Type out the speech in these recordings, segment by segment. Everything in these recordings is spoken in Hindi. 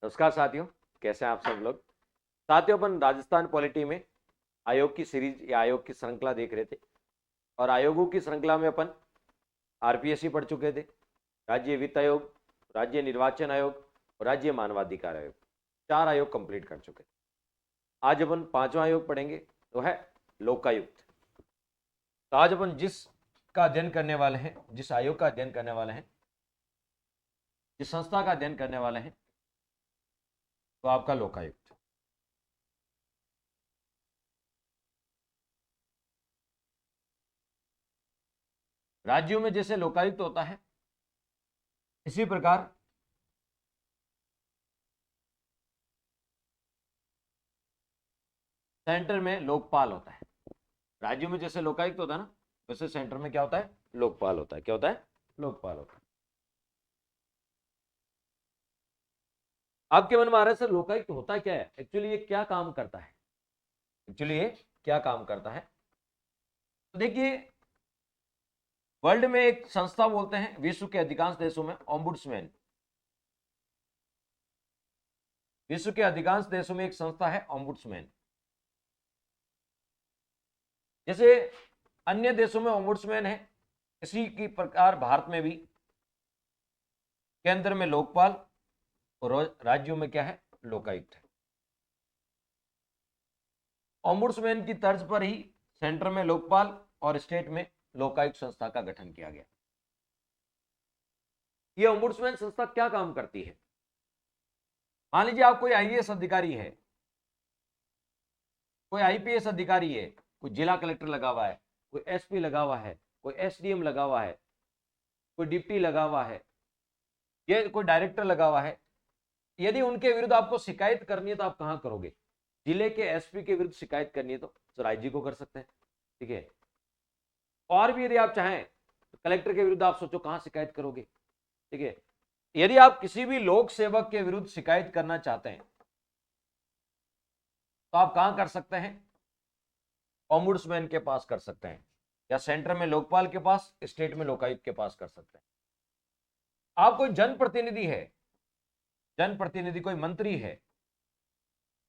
नमस्कार साथियों, कैसे हैं आप सब लोग। साथियों, अपन राजस्थान पॉलिटी में आयोग की सीरीज या आयोग की श्रृंखला देख रहे थे और आयोगों की श्रृंखला में अपन आरपीएससी पढ़ चुके थे, राज्य वित्त आयोग, राज्य निर्वाचन आयोग और राज्य मानवाधिकार आयोग। 4 आयोग कंप्लीट कर चुके थे। आज अपन 5वां आयोग पढ़ेंगे, तो है लोकायुक्त। तो आज अपन जिसका अध्ययन करने वाले हैं, जिस आयोग का अध्ययन करने वाले हैं, जिस संस्था का अध्ययन करने वाले हैं, तो आपका लोकायुक्त। राज्यों में जैसे लोकायुक्त होता है, इसी प्रकार सेंटर में लोकपाल होता है। राज्यों में जैसे लोकायुक्त होता है ना, वैसे सेंटर में क्या होता है? लोकपाल होता है। क्या होता है? लोकपाल होता है। आपके मन में आ रहा है सर लोकायुक्त होता क्या है, एक्चुअली ये क्या काम करता है? एक्चुअली ये क्या काम करता है? तो देखिए, वर्ल्ड में एक संस्था बोलते हैं, विश्व के अधिकांश देशों में ओम्बुड्समैन। विश्व के अधिकांश देशों में एक संस्था है ओम्बुड्समैन। जैसे अन्य देशों में ओम्बुड्समैन है, इसी की प्रकार भारत में भी केंद्र में लोकपाल और राज्यों में क्या है? लोकायुक्त है। ओम्बुड्समैन की तर्ज पर ही सेंटर में लोकपाल और स्टेट में लोकायुक्त संस्था का गठन किया गया। ये ओम्बुड्समैन संस्था क्या काम करती है? मान लीजिए आप कोई आईएएस अधिकारी है, कोई आईपीएस अधिकारी है, कोई जिला कलेक्टर लगा हुआ है, कोई एसपी लगा हुआ है, कोई एसडीएम लगा हुआ है, कोई डिप्टी लगा हुआ है, ये कोई डायरेक्टर लगा हुआ है। यदि उनके विरुद्ध आपको शिकायत करनी है तो आप कहां करोगे? जिले के एसपी के विरुद्ध शिकायत करनी है तो आईजी को कर सकते हैं, ठीक है। और भी यदि आप चाहें तो कलेक्टर के विरुद्ध आप सोचो कहां शिकायत करोगे, ठीक है। यदि आप किसी भी लोक सेवक के विरुद्ध शिकायत करना चाहते हैं तो आप कहां कर सकते हैं? ओम्बुड्समैन के पास कर सकते हैं, या सेंटर में लोकपाल के पास, स्टेट में लोकायुक्त के पास कर सकते हैं। आप कोई जनप्रतिनिधि है, जनप्रतिनिधि कोई मंत्री है,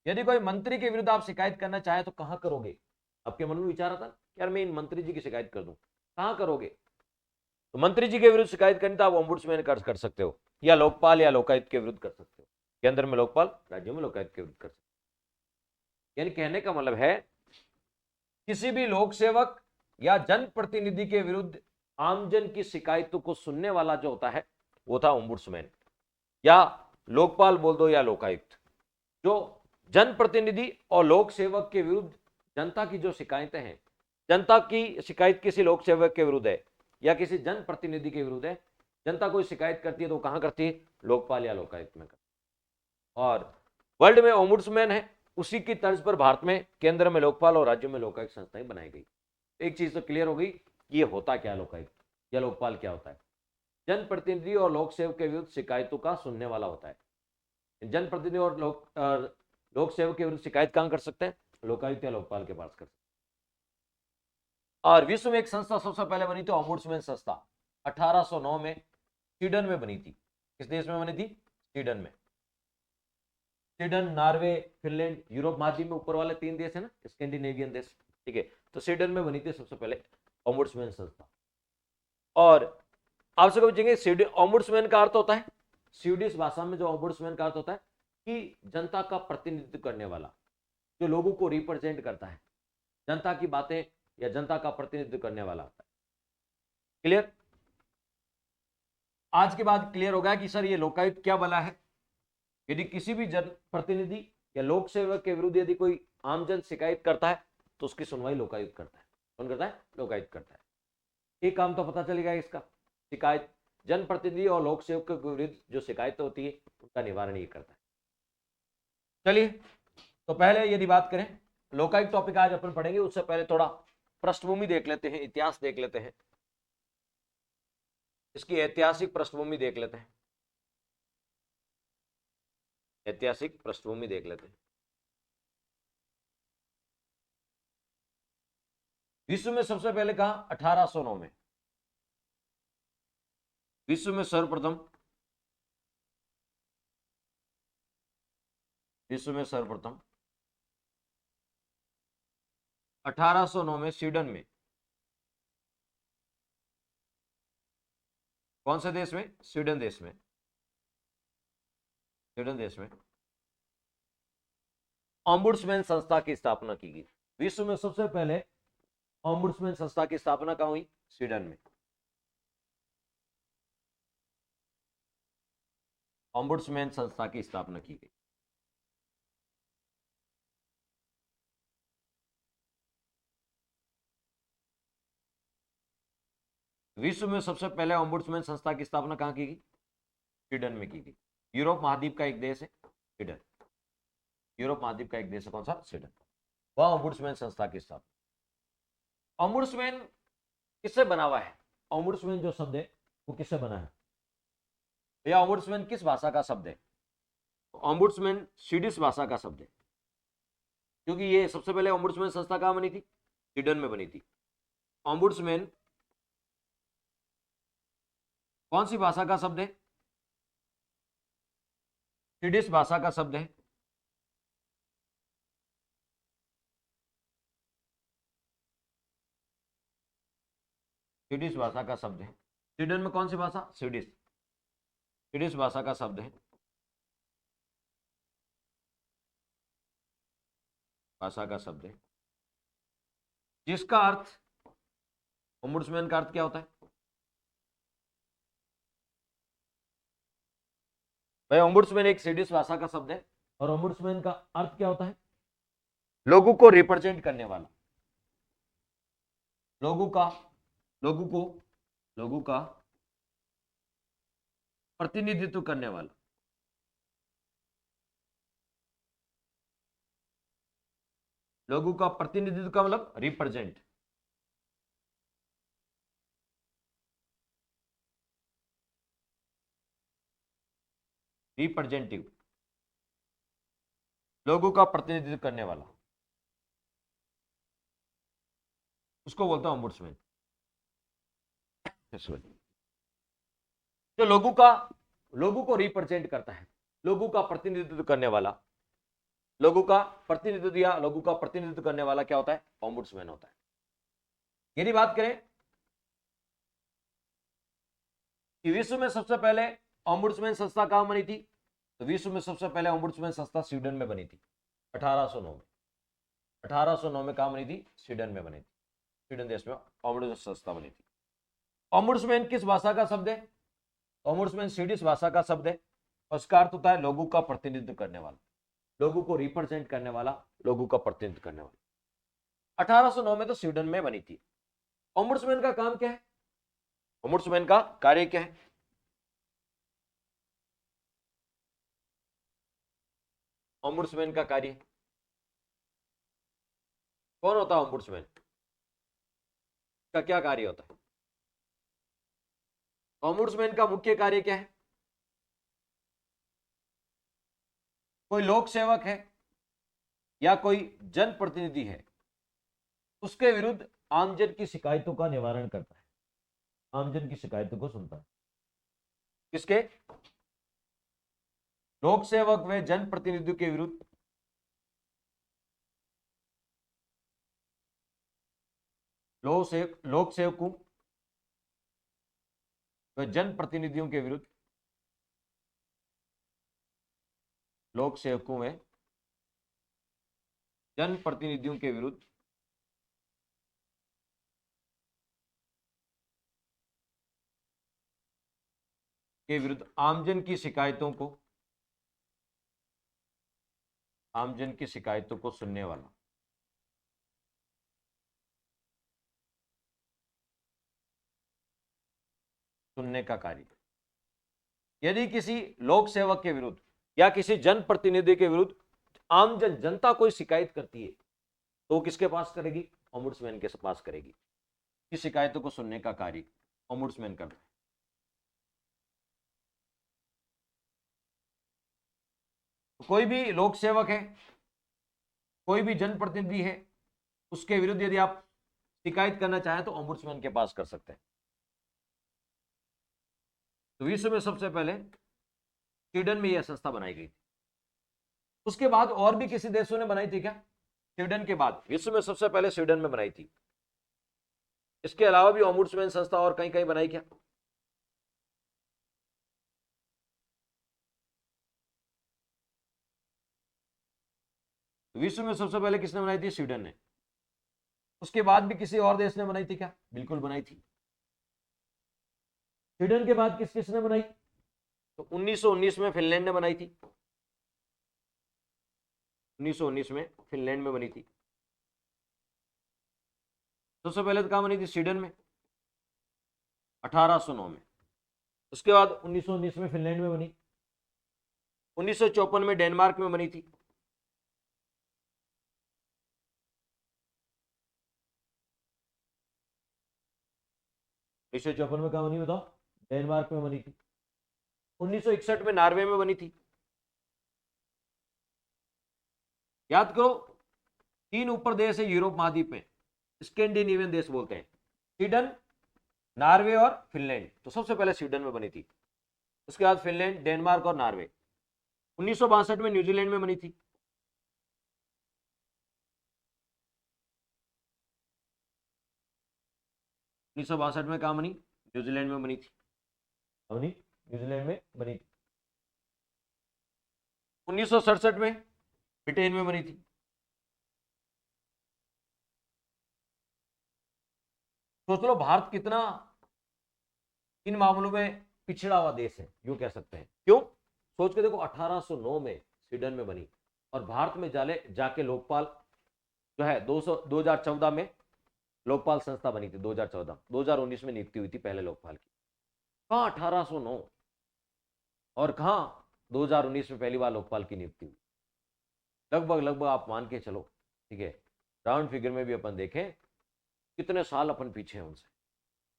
यदि कोई मंत्री के विरुद्ध आप शिकायत करना चाहे तो कहां करोगे? आपके मन में विचार आता यार मैं इन मंत्री जी की शिकायत कर दूं, कहां करोगे? तो मंत्री जी के विरुद्ध शिकायत करनी तो आप ओम्बुड्समैन कर सकते हो, या लोकपाल या लोकायुक्त के विरुद्ध कर सकते हो। केंद्र में लोकपाल, राज्यों में लोकायुक्त के विरुद्ध कर सकते हो। यानी कहने का मतलब है, किसी भी लोक सेवक या जनप्रतिनिधि के विरुद्ध आमजन की शिकायतों को सुनने वाला जो होता है वो था ओम्बुड्समैन, या लोकपाल बोल दो या लोकायुक्त। जो जनप्रतिनिधि और लोक सेवक के विरुद्ध जनता की जो शिकायतें हैं, जनता की शिकायत किसी लोक सेवक के विरुद्ध है या किसी जनप्रतिनिधि के विरुद्ध है, जनता कोई शिकायत करती है तो कहां करती है? लोकपाल या लोकायुक्त में करती है। और वर्ल्ड में ओम्बुड्समैन है, उसी की तर्ज पर भारत में केंद्र में लोकपाल और राज्यों में लोकायुक्त संस्थाएं बनाई गई। एक चीज तो क्लियर हो गई कि ये होता क्या लोकायुक्त या लोकपाल क्या होता है? जनप्रतिनिधि और लोक सेवक के विरुद्ध शिकायतों का सुनने वाला होता है। जनप्रतिनिधि और लोक सेवक के विरुद्ध शिकायत कहां कर सकते हैं? लोकायुक्त या लोकपाल के पास कर सकते हैं। और विश्व में एक संस्था सबसे पहले बनी थी, ओम्बुड्समैन संस्था, 1809 में स्वीडन में बनी थी। किस देश में बनी थी? स्वीडन में। स्वीडन, नॉर्वे, फिनलैंड, यूरोप महाद्वीप में ऊपर वाले 3 देश है ना, स्कैंडिनेवियन देश, ठीक है। तो स्वीडन में बनी थी सबसे पहले ओम्बुड्समैन संस्था। और आपसे पूछेंगे ओम्बुड्समैन का अर्थ होता है, स्वीडिश भाषा में जो ओम्बुड्समैन का अर्थ होता है कि जनता का प्रतिनिधित्व करने वाला, जो लोगों को रिप्रेजेंट करता है, जनता की बातें या जनता का प्रतिनिधित्व करने वाला होता है। क्लियर? आज के बाद क्लियर हो गया कि सर ये लोकायुक्त क्या बला है। यदि किसी भी जनप्रतिनिधि या लोक सेवक के विरुद्ध यदि कोई आमजन शिकायत करता है तो उसकी सुनवाई लोकायुक्त करता है। कौन करता है? लोकायुक्त करता है। एक काम तो पता चलेगा इसका, शिकायत जनप्रतिनिधि और लोक सेवक के विरुद्ध जो शिकायत होती है उनका निवारण ये करता है। चलिए, तो पहले यदि बात करें लोकायुक्त टॉपिक आज अपन पढ़ेंगे, उससे पहले थोड़ा पृष्ठभूमि देख लेते हैं, इतिहास देख लेते हैं, इसकी ऐतिहासिक पृष्ठभूमि देख लेते हैं, ऐतिहासिक पृष्ठभूमि देख लेते हैं। विश्व में सबसे पहले कहा 1809 में, विश्व में सर्वप्रथम विश्व में सर्वप्रथम 1809 में स्वीडन में, कौन से देश में? स्वीडन देश में, स्वीडन देश में ओम्बुड्समैन संस्था की स्थापना की गई। विश्व में सबसे पहले ओम्बुड्समैन संस्था की स्थापना कहां हुई? स्वीडन में। ओम्बुड्समैन संस्था की स्थापना की गई। विश्व में सबसे पहले ओम्बुड्समैन संस्था की स्थापना कहां की गई? स्वीडन में की गई। यूरोप महाद्वीप का एक देश है स्वीडन। यूरोप महाद्वीप का एक देश है कौन सा? स्वीडन। वह ओम्बुड्समैन संस्था की स्थापना। ओम्बुड्समैन किससे बना हुआ है? ओम्बुड्समैन जो शब्द है वो किससे बना है? भैया ओम्बुड्समैन किस भाषा का शब्द है? ओम्बुड्समैन स्वीडिश भाषा का शब्द है, क्योंकि ये सबसे पहले ओम्बुड्समैन संस्था कहां बनी थी? स्वीडन में बनी थी। ओम्बुड्समैन कौन सी भाषा का शब्द है? स्वीडिश भाषा का शब्द है। स्वीडिश भाषा का शब्द है। स्वीडन में कौन सी भाषा? स्वीडिश। स्वीडिश भाषा का शब्द है, भाषा का शब्द है, जिसका अर्थ, ओम्बुड्समैन का अर्थ क्या होता है भाई? ओम्बुड्समैन एक स्वीडिश भाषा का शब्द है और ओम्बुड्समैन का अर्थ क्या होता है? लोगों को रिप्रेजेंट करने वाला, लोगों का, लोगों का प्रतिनिधित्व करने वाला। लोगों का प्रतिनिधित्व का मतलब रिप्रेजेंट। रिप्रेजेंटिव, लोगों का प्रतिनिधित्व करने वाला, उसको बोलता है ओम्बुड्समैन। जो लोगों को रिप्रेजेंट करता है, लोगों का प्रतिनिधित्व करने वाला, लोगों का प्रतिनिधित्व या लोगों का प्रतिनिधित्व करने वाला क्या होता है? ओम्बुड्समैन होता है। यदि बात करें कि विश्व में सबसे पहले ओम्बुड्समैन संस्था कहां बनी थी, तो विश्व में सबसे पहले ओम्बुड्समैन संस्था स्वीडन में बनी थी 1809 में। 1809 में कहां बनी थी? स्वीडन में बनी थी। स्वीडन देश में ओम्बुड्समैन संस्था बनी थी। ओम्बुड्समैन किस भाषा का शब्द है? ओम्बुड्समैन स्वीडिश भाषा का शब्द है। उसका अर्थ होता है लोगों का प्रतिनिधित्व करने वाला, लोगों को रिप्रेजेंट करने वाला, लोगों का प्रतिनिधित्व करने वाला। 1809 में तो स्वीडन में बनी थी। ओम्बुड्समैन का काम क्या है? ओम्बुड्समैन का कार्य क्या है? ओम्बुड्समैन का कार्य, कौन होता है ओम्बुड्समैन? का क्या कार्य होता है? ओम्बुड्समैन का मुख्य कार्य क्या है? कोई लोक सेवक है या कोई जनप्रतिनिधि है, उसके विरुद्ध आमजन की शिकायतों का निवारण करता है, आमजन की शिकायतों को सुनता है। किसके? लोक सेवक व जनप्रतिनिधियों के विरुद्ध लोक सेवकों व जनप्रतिनिधियों के विरुद्ध, लोक सेवकों में जनप्रतिनिधियों के विरुद्ध आमजन की शिकायतों को सुनने वाला। सुनने का कार्य। यदि किसी लोक सेवक के विरुद्ध या किसी जनप्रतिनिधि के विरुद्ध जनता कोई शिकायत करती है तो किसके पास करेगी? ओम्बुड्समैन के पास करेगी। की शिकायतों को सुनने का कार्य ओम्बुड्समैन करता है। कोई भी लोक सेवक है, कोई भी जनप्रतिनिधि है, उसके विरुद्ध यदि आप शिकायत करना चाहें तो ओम्बुड्समैन के पास कर सकते हैं। तो विश्व में सबसे पहले स्वीडन में यह संस्था बनाई गई थी। उसके बाद और भी किसी देशों ने बनाई थी क्या? स्वीडन के बाद विश्व में सबसे पहले स्वीडन में बनाई थी। इसके अलावा भी ओम्बुड्समैन संस्था और कहीं कहीं बनाई क्या? विश्व में सबसे पहले किसने बनाई थी? स्वीडन ने। उसके बाद भी किसी और देश ने बनाई थी क्या? बिल्कुल बनाई थी। स्वीडन के बाद किस किसने बनाई? तो 1919 में फिनलैंड ने बनाई थी। 1919 में फिनलैंड में बनी थी। सबसे पहले तो कहां बनी थी? स्वीडन में, 1809 में। उसके बाद 1919 में फिनलैंड में बनी। 1954 में डेनमार्क में बनी थी। उन्नीस सौ चौपन में कहां बनी बताओ? डेनमार्क में बनी थी। 1961 में नॉर्वे में बनी थी। याद करो, 3 ऊपर देश है यूरोप महाद्वीप में, स्कैंडिनेवियन देश बोलते हैं, स्वीडन, नॉर्वे और फिनलैंड। तो सबसे पहले स्वीडन में बनी थी, उसके बाद फिनलैंड, डेनमार्क और नॉर्वे। 1962 में न्यूजीलैंड में बनी थी। उन्नीस सौ बासठ में कहां बनी? न्यूजीलैंड में बनी थी। बनी न्यूजीलैंड में बनी थी। 1967 में ब्रिटेन में बनी थी। सोच लो भारत कितना इन मामलों में पिछड़ा हुआ देश है, यूं कह सकते हैं। क्यों? सोच के देखो, 1809 में स्वीडन में बनी और भारत में जाके लोकपाल जो है 2014 में लोकपाल संस्था बनी थी। 2014, 2019 में नियुक्ति हुई थी पहले लोकपाल की। कहां 1809 और कहां 2019 में पहली बार लोकपाल की नियुक्ति हुई। लगभग लगभग आप मान के चलो, ठीक है, राउंड फिगर में भी अपन देखें कितने साल अपन पीछे हैं उनसे,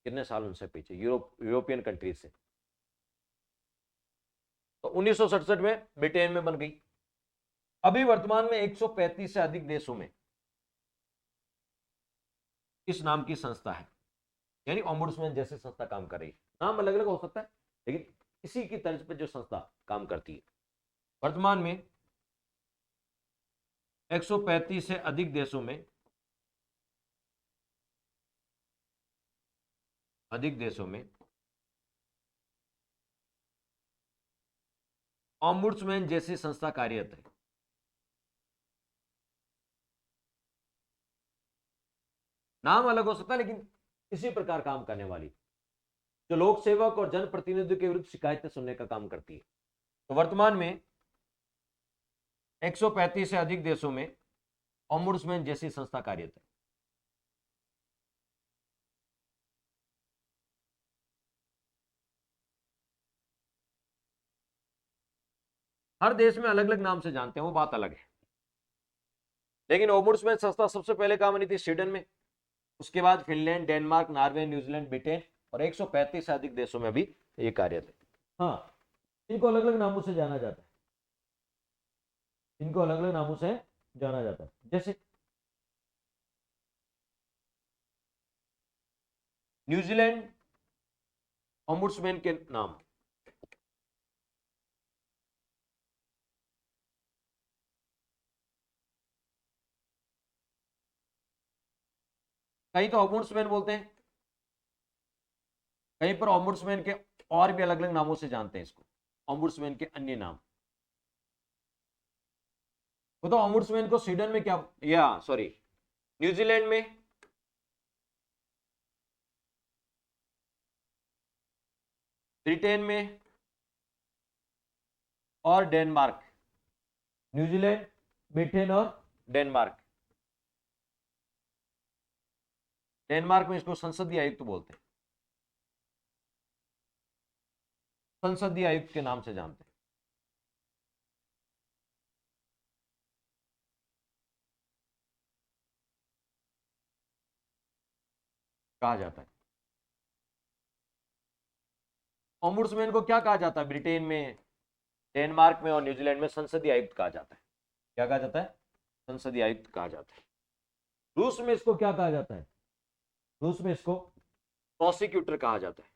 कितने साल उनसे पीछे, यूरोपियन कंट्रीज से। तो 1967 में ब्रिटेन में बन गई। अभी वर्तमान में 135 से अधिक देशों में इस नाम की संस्था है, यानी ओम्बुड्समैन जैसी संस्था काम कर रही है। नाम अलग अलग हो सकता है, लेकिन इसी की तर्ज पर जो संस्था काम करती है। वर्तमान में 135 से अधिक देशों में ओम्बुड्समैन जैसी संस्था कार्यरत है। नाम अलग हो सकता है, लेकिन इसी प्रकार काम करने वाली, जो लोक सेवक और जनप्रतिनिधियों के विरुद्ध शिकायतें सुनने का काम करती है। तो वर्तमान में 135 से अधिक देशों में ओम्बुड्समैन जैसी संस्था कार्यरत है। हर देश में अलग अलग नाम से जानते हैं, वो बात अलग है, लेकिन ओम्बुड्समैन संस्था सबसे पहले कहां बनी थी? स्वीडन में। उसके बाद Finland, Denmark, Norway, New Zealand, Britain और 135 से अधिक देशों में भी ये कार्यरत है। हाँ, इनको अलग अलग नामों से जाना जाता है, इनको अलग अलग नामों से जाना जाता है। जैसे न्यूजीलैंड ओम्बुड्समैन के नाम, कहीं तो ओम्बुड्समैन बोलते हैं, कहीं पर ओम्बुड्समैन के और भी अलग अलग नामों से जानते हैं इसको, ओम्बुड्समैन के अन्य नाम। तो ओम्बुड्समैन को स्वीडन में क्या, या सॉरी, न्यूजीलैंड में, ब्रिटेन में और डेनमार्क, न्यूजीलैंड, ब्रिटेन और डेनमार्क। डेनमार्क में इसको संसदीय आयुक्त बोलते हैं, संसदीय आयुक्त के नाम से जानते हैं। कहा जाता है ओम्बुड्समैन को, क्या कहा जाता है? ब्रिटेन में, डेनमार्क में और न्यूजीलैंड में संसदीय आयुक्त कहा जाता है। क्या कहा जाता है? संसदीय आयुक्त कहा जाता है। रूस में इसको क्या कहा जाता है? रूस में इसको प्रोसिक्यूटर कहा जाता है।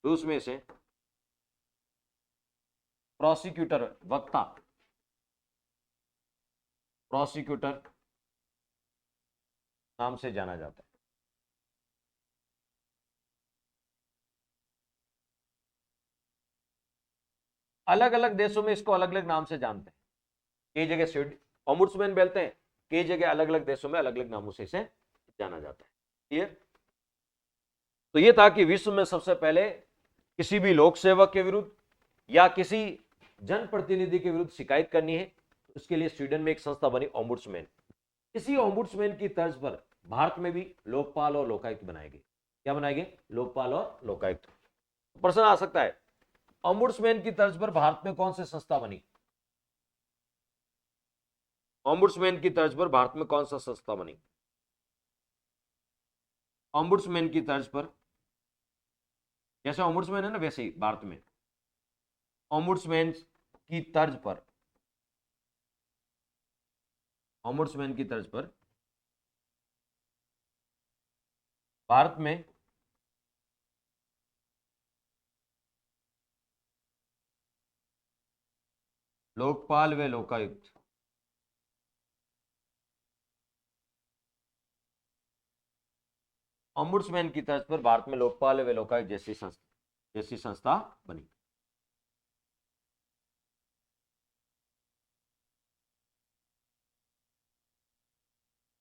रूस में इसे प्रोसिक्यूटर वक्ता, प्रोसिक्यूटर नाम से जाना जाता है। अलग अलग देशों में इसको अलग अलग नाम से जानते हैं। कई जगह ओम्बुड्समैन बोलते हैं, कई जगह अलग अलग देशों में अलग अलग नामों से इसे जाना जाता है। क्लियर? तो ये था कि विश्व में सबसे पहले किसी भी लोक सेवक के विरुद्ध या किसी जनप्रतिनिधि के विरुद्ध शिकायत करनी है, उसके लिए स्वीडन में एक संस्था बनी ओम्बुड्समैन। इसी ओम्बुड्समैन की तर्ज पर भारत में भी लोकपाल और लोकायुक्त बनाए गए। क्या बनाए गए? लोकपाल और लोकायुक्त। प्रश्न आ सकता है, ओम्बुड्समैन की तर्ज पर भारत में कौन सी संस्था बनी? ओम्बुड्समैन की तर्ज पर भारत में कौन सा संस्था बनी? ओम्बुड्समैन की तर्ज पर, जैसे ओम्बुड्समैन है ना वैसे ही भारत में ओम्बुड्समैन की तर्ज पर, ओम्बुड्समैन की तर्ज पर भारत में लोकपाल व लोकायुक्त, ओम्बुड्समैन की तर्ज पर भारत में लोकपाल व लोकायुक्त जैसी संस्था बनी।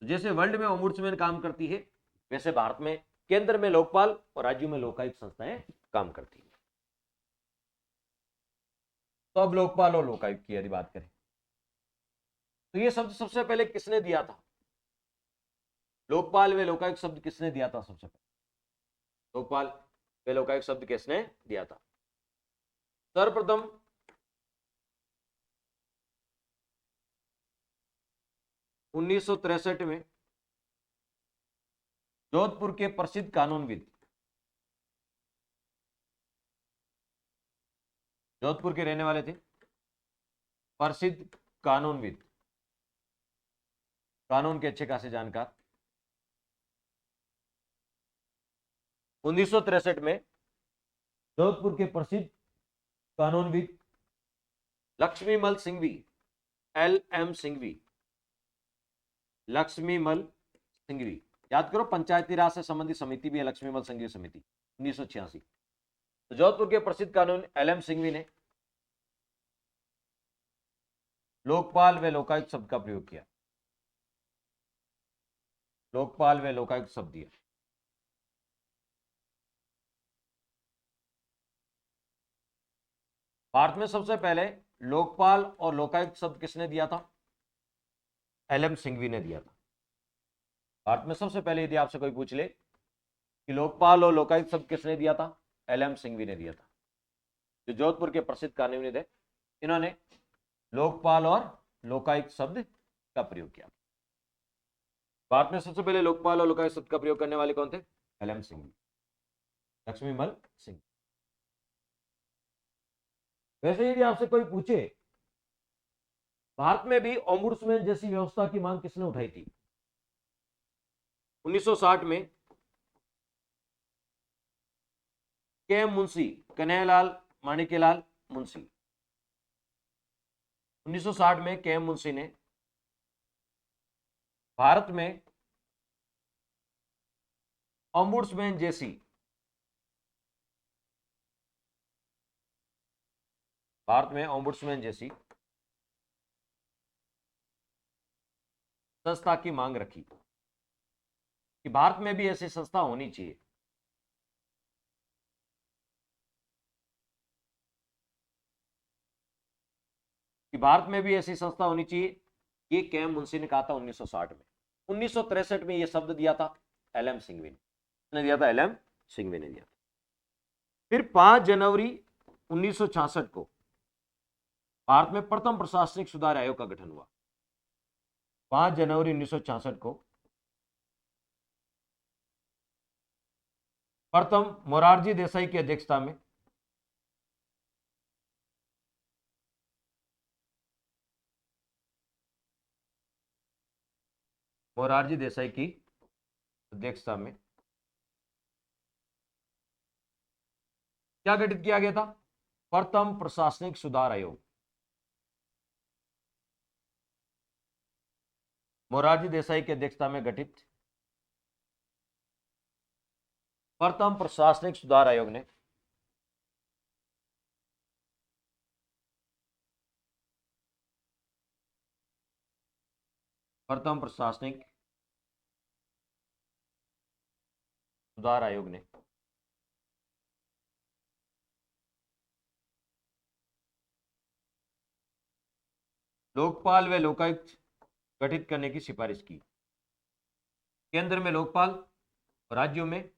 जैसे वर्ल्ड में ओम्बुड्समैन काम करती है, वैसे भारत में केंद्र में लोकपाल और राज्यों में लोकायुक्त संस्थाएं काम करती है। तो अब लोकपाल और लोकायुक्त की यदि बात करें, तो ये शब्द सबसे पहले किसने दिया था? लोकपाल व लोकायुक्त शब्द किसने दिया था? सबसे पहले लोकपाल व लोकायुक्त शब्द किसने दिया था? सर्वप्रथम 1963 में जोधपुर के प्रसिद्ध कानूनविद, जोधपुर के रहने वाले थे, प्रसिद्ध कानूनविद, कानून के अच्छे खासे जानकार, 1963 में जोधपुर के प्रसिद्ध कानूनविद लक्ष्मीमल सिंघवी, LM सिंघवी, लक्ष्मीमल सिंघवी, याद करो पंचायती राज से संबंधित समिति भी है लक्ष्मीमल सिंघवी समिति, 1986। तो जोधपुर के प्रसिद्ध कानून LM सिंघवी ने लोकपाल व लोकायुक्त शब्द का प्रयोग किया, लोकपाल व लोकायुक्त शब्द दिया। भारत में सबसे पहले लोकपाल और लोकायुक्त शब्द किसने दिया था? LM सिंघवी ने दिया था। भारत में सबसे पहले यदि आपसे कोई पूछ ले कि लोकपाल और लोकायुक्त शब्द किसने दिया था, LM सिंघवी ने दिया था। जो जोधपुर के प्रसिद्ध कानूनविद थे, इन्होंने लोकपाल और लोकायुक्त शब्द का प्रयोग किया। भारत में सबसे पहले लोकपाल और लोकायुक्त शब्द का प्रयोग करने वाले कौन थे? LM सिंघवी, लक्ष्मीमल सिंह। वैसे यदि आपसे कोई पूछे भारत में भी ओम्बुड्समैन जैसी व्यवस्था की मांग किसने उठाई थी? 1960 में KM मुंशी, कन्हैयालाल माणिक्यलाल मुंशी, 1960 में KM मुंशी ने भारत में ओम्बुड्समैन जैसी, भारत में ओम्बुड्समैन जैसी संस्था की मांग रखी कि भारत में भी ऐसी संस्था होनी चाहिए। कि भारत में भी ऐसी संस्था होनी चाहिए, ये KM मुंशी ने कहा था 1960 में। 1963 में यह शब्द दिया था LM सिंघवी ने दिया था, LM सिंघवी ने दिया था। फिर 5 जनवरी 1966 को भारत में प्रथम प्रशासनिक सुधार आयोग का गठन हुआ। 5 जनवरी 1966 को प्रथम मोरारजी देसाई की अध्यक्षता में मोरारजी देसाई की अध्यक्षता में क्या गठित किया गया था? प्रथम प्रशासनिक सुधार आयोग मोरारजी देसाई की अध्यक्षता में गठित प्रथम प्रशासनिक सुधार आयोग ने प्रथम प्रशासनिक सुधार आयोग ने लोकपाल व लोकायुक्त गठित करने की सिफारिश की। केंद्र में लोकपाल, राज्यों में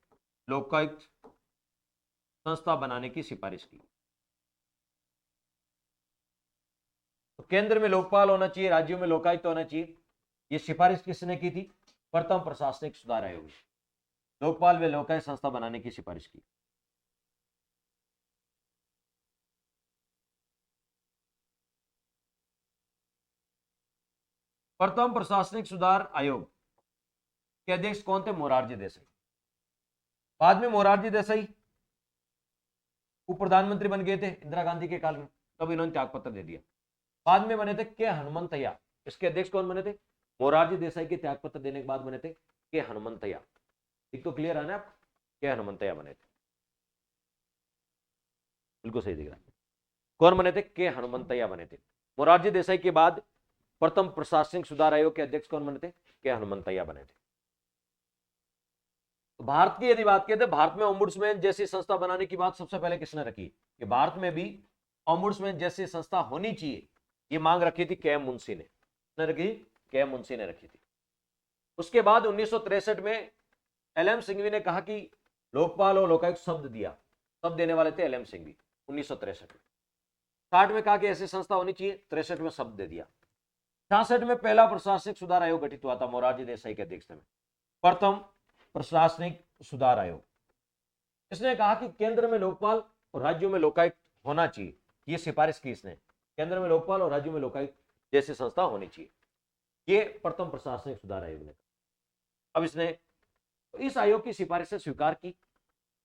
लोकायुक्त संस्था बनाने की सिफारिश की। तो केंद्र में लोकपाल होना चाहिए, राज्यों में लोकायुक्त होना चाहिए। यह सिफारिश किसने की थी? प्रथम प्रशासनिक सुधार आयोग ने लोकपाल व लोकायुक्त संस्था बनाने की सिफारिश की। प्रथम प्रशासनिक सुधार आयोग के अध्यक्ष कौन थे? मोरारजी देसाई। बाद में मोरारजी देसाई उप प्रधानमंत्री बन गए थे इंदिरा गांधी के काल में, तब इन्होंने त्यागपत्र दे दिया। बाद में बने थे के हनुमंतैया। इसके अध्यक्ष कौन बने थे? मोरारजी देसाई के त्यागपत्र देने के बाद बने थे के हनुमंतैया। एक तो क्लियर है ना आप? के हनुमंतैया बने थे, बिल्कुल सही दिख रहा है। कौन बने थे? के हनुमंतैया बने थे। मोरारजी देसाई के बाद प्रथम प्रशासनिक सुधार आयोग के अध्यक्ष कौन बने थे? के हनुमंतैया बने थे। तो भारत की यदि बात करें तो भारत में ओम्बुड्समैन जैसी संस्था बनाने की बात सबसे पहले किसने रखी? कि भारत में भी ओम्बुड्समैन जैसी संस्था होनी चाहिए, ये मांग रखी थी के एम मुंशी ने। किसने रखी? के एम मुंशी ने रखी थी। उसके बाद 1963 में एल एम सिंघवी ने कहा कि लोकपाल और लोकायुक्त शब्द दिया, शब्द देने वाले थे एल एम सिंघवी 1963 में। 60 में कहा कि ऐसी संस्था होनी चाहिए, 63 में शब्द दे दिया। 66 में पहला प्रशासनिक सुधार आयोग गठित हुआ था मोरारजी देसाई के अध्यक्षता में, प्रथम प्रशासनिक सुधार आयोग। इसने कहा कि केंद्र में लोकपाल और राज्यों में लोकायुक्त होना चाहिए। यह सिफारिश की इसने, केंद्र में लोकपाल और राज्यों में लोकायुक्त जैसी संस्था होनी चाहिए। ये प्रथम प्रशासनिक सुधार आयोग ने। अब इसने इस आयोग की सिफारिश से स्वीकार की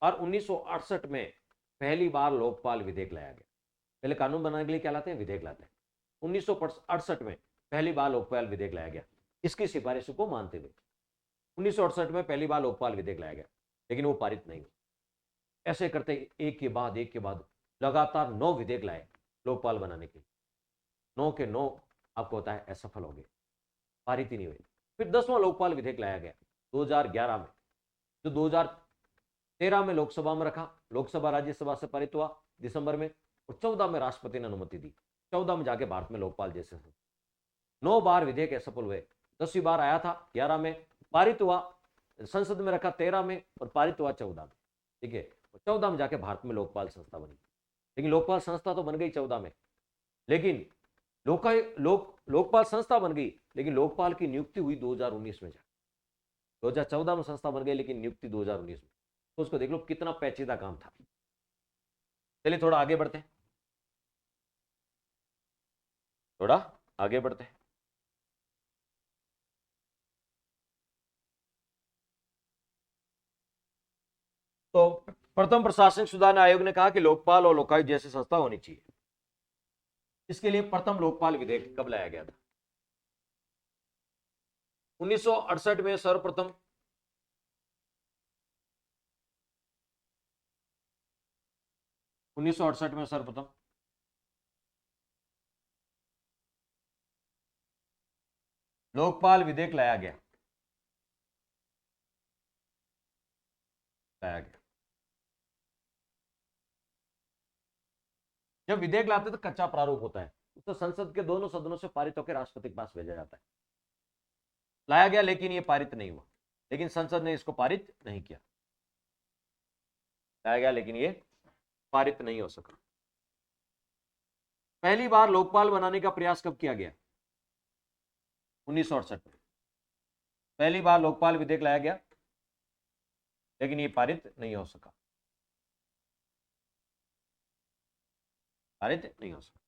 और 1968 में पहली बार लोकपाल विधेयक लाया गया। पहले कानून बनाने के लिए क्या लाते हैं? विधेयक लाते हैं। 1968 में पहली बार लोकपाल विधेयक लाया गया, इसकी सिफारिश को मानते हुए 1968 में पहली बार लोकपाल विधेयक लाया गया, लेकिन वो पारित नहीं। ऐसे करते एक के बाद लगातार 9 विधेयक लाए लोकपाल बनाने के लिए। 9 के 9 आपको होता है असफल हो गए, पारित ही नहीं हुए। फिर 10वां लोकपाल विधेयक लाया गया 2011 में, जो 2013 में लोकसभा में रखा, लोकसभा राज्यसभा से पारित हुआ दिसंबर में, और 14 में राष्ट्रपति ने अनुमति दी। 14 में जाके भारत में लोकपाल जैसे 9 बार विधेयक असफल हुए। 10वीं बार आया था 11 में, पारित हुआ, संसद में रखा 13 में और पारित हुआ 14 में। ठीक है, 14 में जाके भारत में लोकपाल संस्था बनी। लेकिन लोकपाल संस्था तो बन गई 14 में, लेकिन लोकपाल संस्था बन गई, लेकिन लोकपाल की नियुक्ति हुई 2019 में। 2014 में संस्था बन गई, लेकिन नियुक्ति 2019 में। तो उसको देख लो कितना पेचीदा काम था। चलिए थोड़ा आगे बढ़ते हैं, थोड़ा आगे बढ़ते हैं। तो प्रथम प्रशासनिक सुधार आयोग ने कहा कि लोकपाल और लोकायुक्त जैसी संस्था होनी चाहिए। इसके लिए प्रथम लोकपाल विधेयक कब लाया गया था? 1968 में सर्वप्रथम 1968 में सर्वप्रथम लोकपाल विधेयक लाया गया। जब विधेयक लाते तो कच्चा प्रारूप होता है, तो संसद के दोनों सदनों से पारित होकर राष्ट्रपति के पास भेजा जाता है। लाया गया, लेकिन यह पारित नहीं हुआ, लेकिन संसद ने इसको पारित नहीं किया। लाया गया, लेकिन यह पारित नहीं हो सका। पहली बार लोकपाल बनाने का प्रयास कब किया गया? 1968 में पहली बार लोकपाल विधेयक लाया गया, लेकिन यह पारित नहीं हो सका। पारित नहीं हो सका।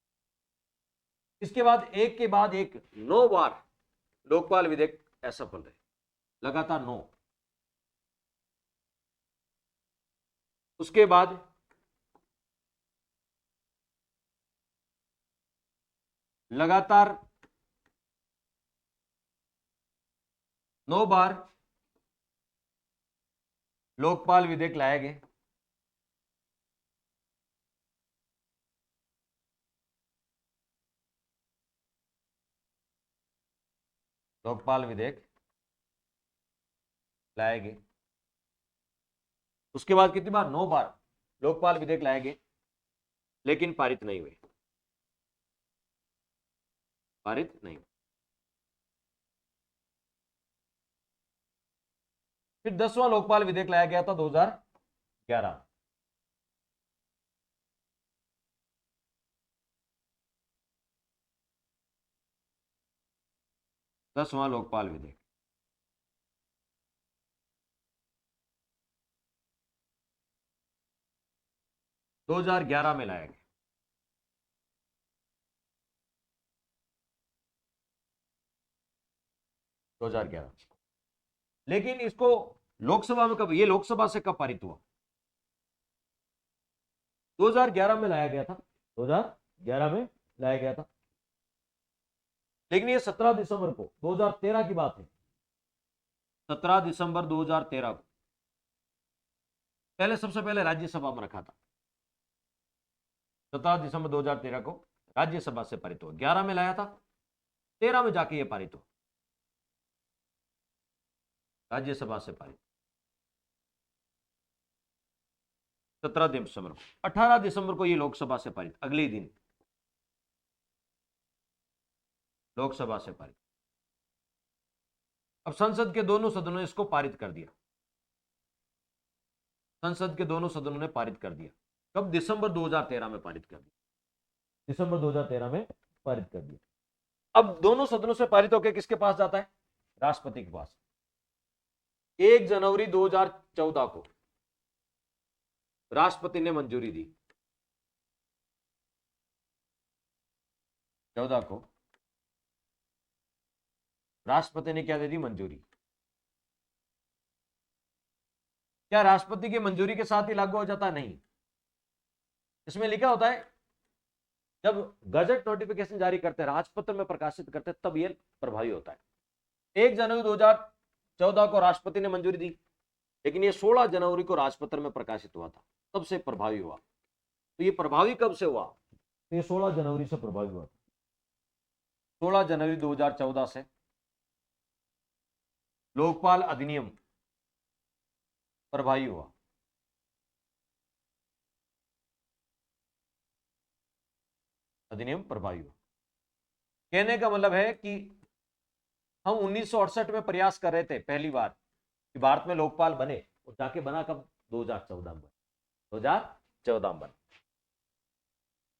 इसके बाद एक 9 बार लोकपाल विधेयक असफल रहे, लगातार 9। उसके बाद लगातार 9 बार लोकपाल विधेयक लाए गए। लोकपाल विधेयक लाए गए। उसके बाद कितनी बार? 9 बार लोकपाल विधेयक लाए गए, लेकिन पारित नहीं हुए। पारित नहीं। फिर 10वां लोकपाल विधेयक लाया गया था 2011। दसवां लोकपाल विधेयक 2011 में लाया गया। 2011। लेकिन इसको लोकसभा में कब, ये लोकसभा से कब पारित हुआ? 2011 में लाया गया था। 2011 में लाया गया था। लेकिन ये 17 दिसंबर को 2013 की बात है। 17 दिसंबर 2013 को सबसे पहले राज्यसभा में रखा था। 17 दिसंबर 2013 को राज्यसभा से पारित हुआ। 11 में लाया था, 13 में जाके ये पारित हुआ, राज्यसभा से पारित। 17 दिसंबर को। 18 दिसंबर को ये लोकसभा से पारित, अगले ही दिन लोकसभा से पारित। अब संसद के दोनों सदनों ने इसको पारित कर दिया। संसद के दोनों सदनों ने पारित कर दिया। कब? दिसंबर 2013 में पारित कर दिया। दिसंबर 2013 में पारित कर दिया। अब दोनों सदनों से पारित होकर किसके पास जाता है? राष्ट्रपति के पास। 1 जनवरी 2014 को राष्ट्रपति ने मंजूरी दी। 14 को राष्ट्रपति ने क्या दे दी? मंजूरी। क्या राष्ट्रपति की मंजूरी के साथ ही लागू हो जाता? नहीं। इसमें लिखा होता है जब गजट नोटिफिकेशन जारी करते हैं, राजपत्र में प्रकाशित करते हैं, तब यह प्रभावी होता है। 1 जनवरी 2014 को राष्ट्रपति ने मंजूरी दी, लेकिन यह 16 जनवरी को राजपत्र में प्रकाशित हुआ था, तब से प्रभावी हुआ। तो यह प्रभावी कब से हुआ? तो यह 16 जनवरी से प्रभावी हुआ। 16 जनवरी 2014 से लोकपाल अधिनियम प्रभावी हुआ। अधिनियम प्रभावी हुआ। कहने का मतलब है कि हम 1968 में प्रयास कर रहे थे पहली बार कि भारत में लोकपाल बने, और जाके बना कब? 2014 में। 2014 में बना।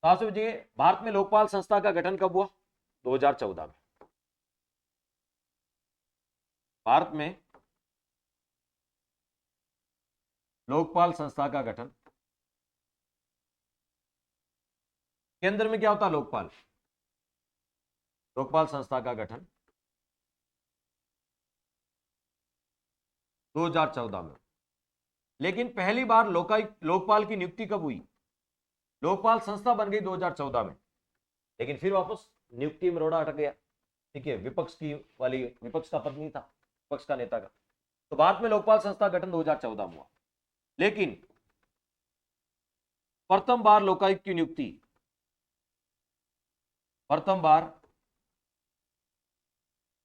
तो आप समझिए भारत में लोकपाल संस्था का गठन कब हुआ? 2014 में। भारत में लोकपाल संस्था का गठन। केंद्र में क्या होता? लोकपाल। लोकपाल संस्था का गठन 2014 में। लेकिन पहली बार लोकपाल की नियुक्ति कब हुई? लोकपाल संस्था बन गई 2014 में, लेकिन फिर वापस नियुक्ति में रोड़ा अटक गया। ठीक है, विपक्ष का पद नहीं था, विपक्ष का नेता का। तो भारत में लोकपाल संस्था गठन 2014 में हुआ। लेकिन प्रथम बार लोकायुक्त की नियुक्ति, प्रथम बार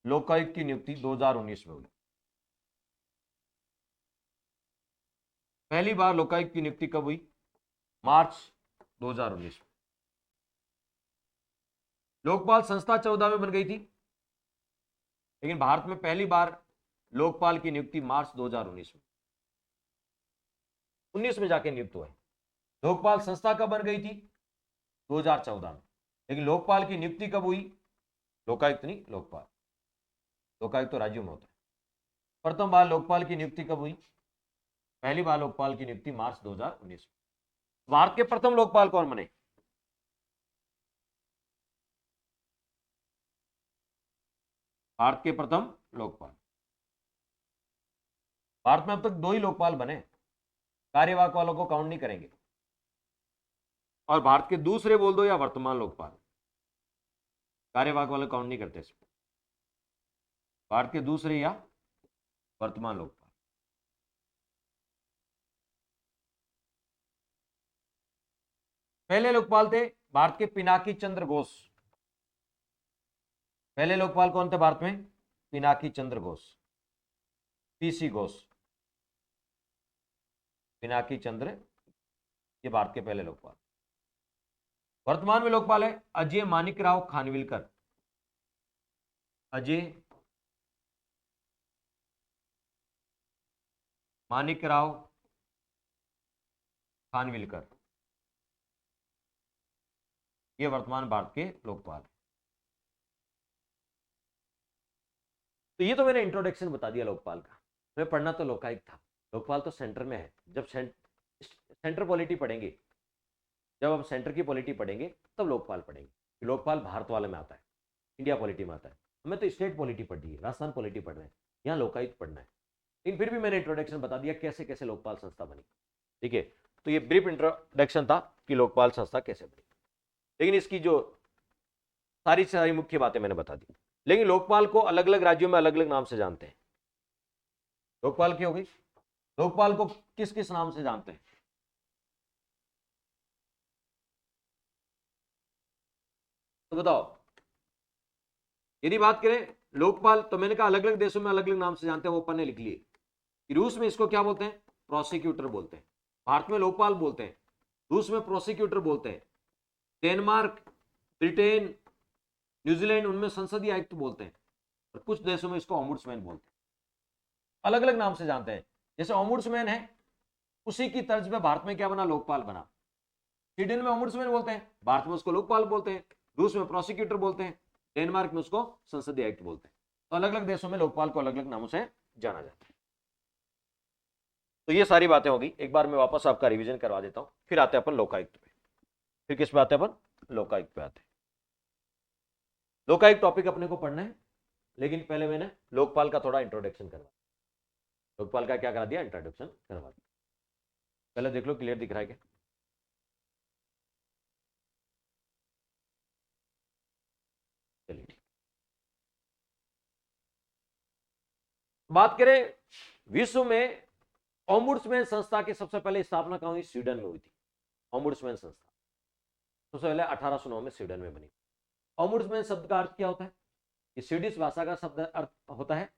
लोकायुक्त की नियुक्ति 2019 में हुई। पहली बार लोकायुक्त की नियुक्ति कब हुई? मार्च 2019 में। लोकपाल संस्था 14 में बन गई थी, लेकिन भारत में पहली बार लोकपाल की नियुक्ति मार्च 2019 में, 19 में जाके नियुक्त हुए। लोकपाल संस्था कब बन गई थी? 2014 में। लेकिन लोकपाल की नियुक्ति कब हुई? लोकायुक्त नहीं, लोकपाल। लोकायुक्त तो राज्यों में होता है। प्रथम बार लोकपाल की नियुक्ति कब हुई? पहली बार लोकपाल की नियुक्ति मार्च 2019 में। भारत के प्रथम लोकपाल कौन बने? भारत के प्रथम लोकपाल। भारत में अब तक 2 ही लोकपाल बने, कार्यवाहक वालों को काउंट नहीं करेंगे। और भारत के दूसरे बोल दो या वर्तमान लोकपाल। कार्यवाहक वाले काउंट नहीं करते इसमें। भारत के दूसरे या वर्तमान लोकपाल। पहले लोकपाल थे भारत के पिनाकी चंद्र घोष। पहले लोकपाल कौन थे भारत में? पिनाकी चंद्र घोष, पीसी घोष, पिनाकी चंद्र, ये भारत के पहले लोकपाल। वर्तमान में लोकपाल है अजय मानिकराव खानविलकर। अजय मानिकराव खानविलकर, ये वर्तमान भारत के लोकपाल। तो ये तो मैंने इंट्रोडक्शन बता दिया लोकपाल का। हमें पढ़ना तो लोकायुक्त था, लोकपाल तो सेंटर में है। जब सेंटर पॉलिटी पढ़ेंगे, जब हम सेंटर की पॉलिटी पढ़ेंगे तब लोकपाल पढ़ेंगे। लोकपाल भारत वाले में आता है, इंडिया पॉलिटी में आता है। हमें तो स्टेट पॉलिटी पढ़नी है, राजस्थान पॉलिटी पढ़ना है, यहाँ लोकायुक्त पढ़ना है। लेकिन फिर भी मैंने इंट्रोडक्शन बता दिया कैसे कैसे लोकपाल संस्था बनी। ठीक है, तो ये ब्रीफ इंट्रोडक्शन था कि लोकपाल संस्था कैसे बनी, लेकिन इसकी जो सारी मुख्य बातें मैंने बता दी। लेकिन लोकपाल को अलग अलग राज्यों में अलग अलग नाम से जानते हैं। लोकपाल की हो गई, लोकपाल को किस किस नाम से जानते हैं? तो बताओ। यदि बात करें लोकपाल, तो मैंने कहा अलग अलग देशों में अलग अलग नाम से जानते हैं, वो अपन ने लिख लिए। रूस में इसको क्या बोलते हैं? प्रोसिक्यूटर बोलते हैं। भारत में लोकपाल बोलते हैं, रूस में प्रोसिक्यूटर बोलते हैं। डेनमार्क, ब्रिटेन, न्यूजीलैंड, उनमें संसदीय आयुक्त बोलते हैं। और कुछ देशों में इसको ओम्बुड्समैन बोलते हैं। अलग अलग नाम से जानते हैं। जैसे ओम्बुड्समैन है, उसी की तर्ज पे भारत में क्या बना? लोकपाल बना। स्वीडन में ओम्बुड्समैन बोलते हैं, भारत में उसको लोकपाल बोलते हैं। रूस में प्रोसिक्यूटर बोलते हैं, डेनमार्क में उसको संसदीय आयुक्त बोलते हैं। तो अलग अलग देशों में लोकपाल को अलग अलग नामों से जाना जाता है। तो ये सारी बातें होगी। एक बार मैं वापस आपका रिवीजन करवा देता हूं, फिर आते हैं अपन लोकायुक्त पे। फिर किस पे आते हैं अपन? लोकायुक्त पे आते हैं। लोकायुक्त टॉपिक अपने को पढ़ना है, लेकिन पहले मैंने लोकपाल का थोड़ा इंट्रोडक्शन करवा, लोकपाल का क्या करा दिया? इंट्रोडक्शन करवा दिया। पहले देख लो क्लियर दिख रहा है क्या? चलिए ठीक। बात करें विश्व में, ओम्बुड्समैन संस्था की सबसे पहले स्थापना कहां हुई? स्वीडन में हुई थी। ओम्बुड्समैन संस्था सबसे पहले 1809 में स्वीडन में बनी। ओम्बुड्समैन शब्द का अर्थ क्या होता है? ये स्वीडिश भाषा का शब्द अर्थ होता है।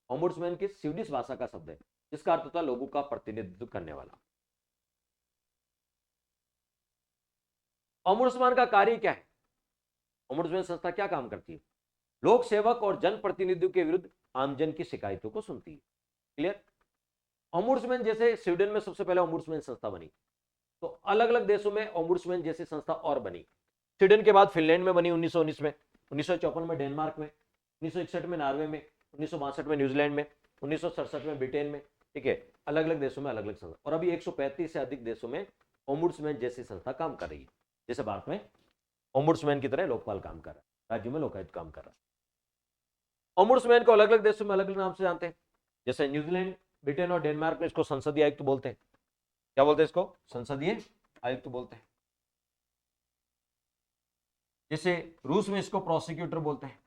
ओम्बुड्समैन की स्वीडिश भाषा का शब्द है, जिसका अर्थ होता है लोगों का प्रतिनिधित्व करने वाला। ओम्बुड्समैन का कार्य क्या है? ओम्बुड्समैन संस्था क्या काम करती है? लोक सेवक और जनप्रतिनिधियों के विरुद्ध आमजन की शिकायतों को सुनती है। क्लियर? ओम्बुड्समैन जैसे स्वीडन में सबसे पहले ओम्बुड्समैन संस्था बनी, तो अलग अलग देशों में ओम्बुड्समैन जैसी संस्था और बनी। स्वीडन के बाद फिनलैंड में बनी 1919 में, 1954 में डेनमार्क में, 1961 में नॉर्वे में, 1962 में न्यूजीलैंड में, 1967 में ब्रिटेन में। ठीक है, अलग अलग देशों में अलग अलग संस्था, और अभी 135 से अधिक देशों में ओम्बुड्समैन जैसी संस्था काम कर रही है। जैसे भारत में ओम्बुड्समैन की तरह लोकपाल काम कर रहा है, राज्यों में लोकायुक्त काम कर रहा है। ओम्बुड्समैन को अलग अलग देशों में अलग अलग नाम से जानते हैं। जैसे न्यूजीलैंड, ब्रिटेन और डेनमार्क में इसको संसदीय आयुक्त बोलते हैं। क्या बोलते हैं इसको? संसदीय आयुक्त बोलते हैं। जैसे रूस में इसको प्रोसिक्यूटर बोलते हैं,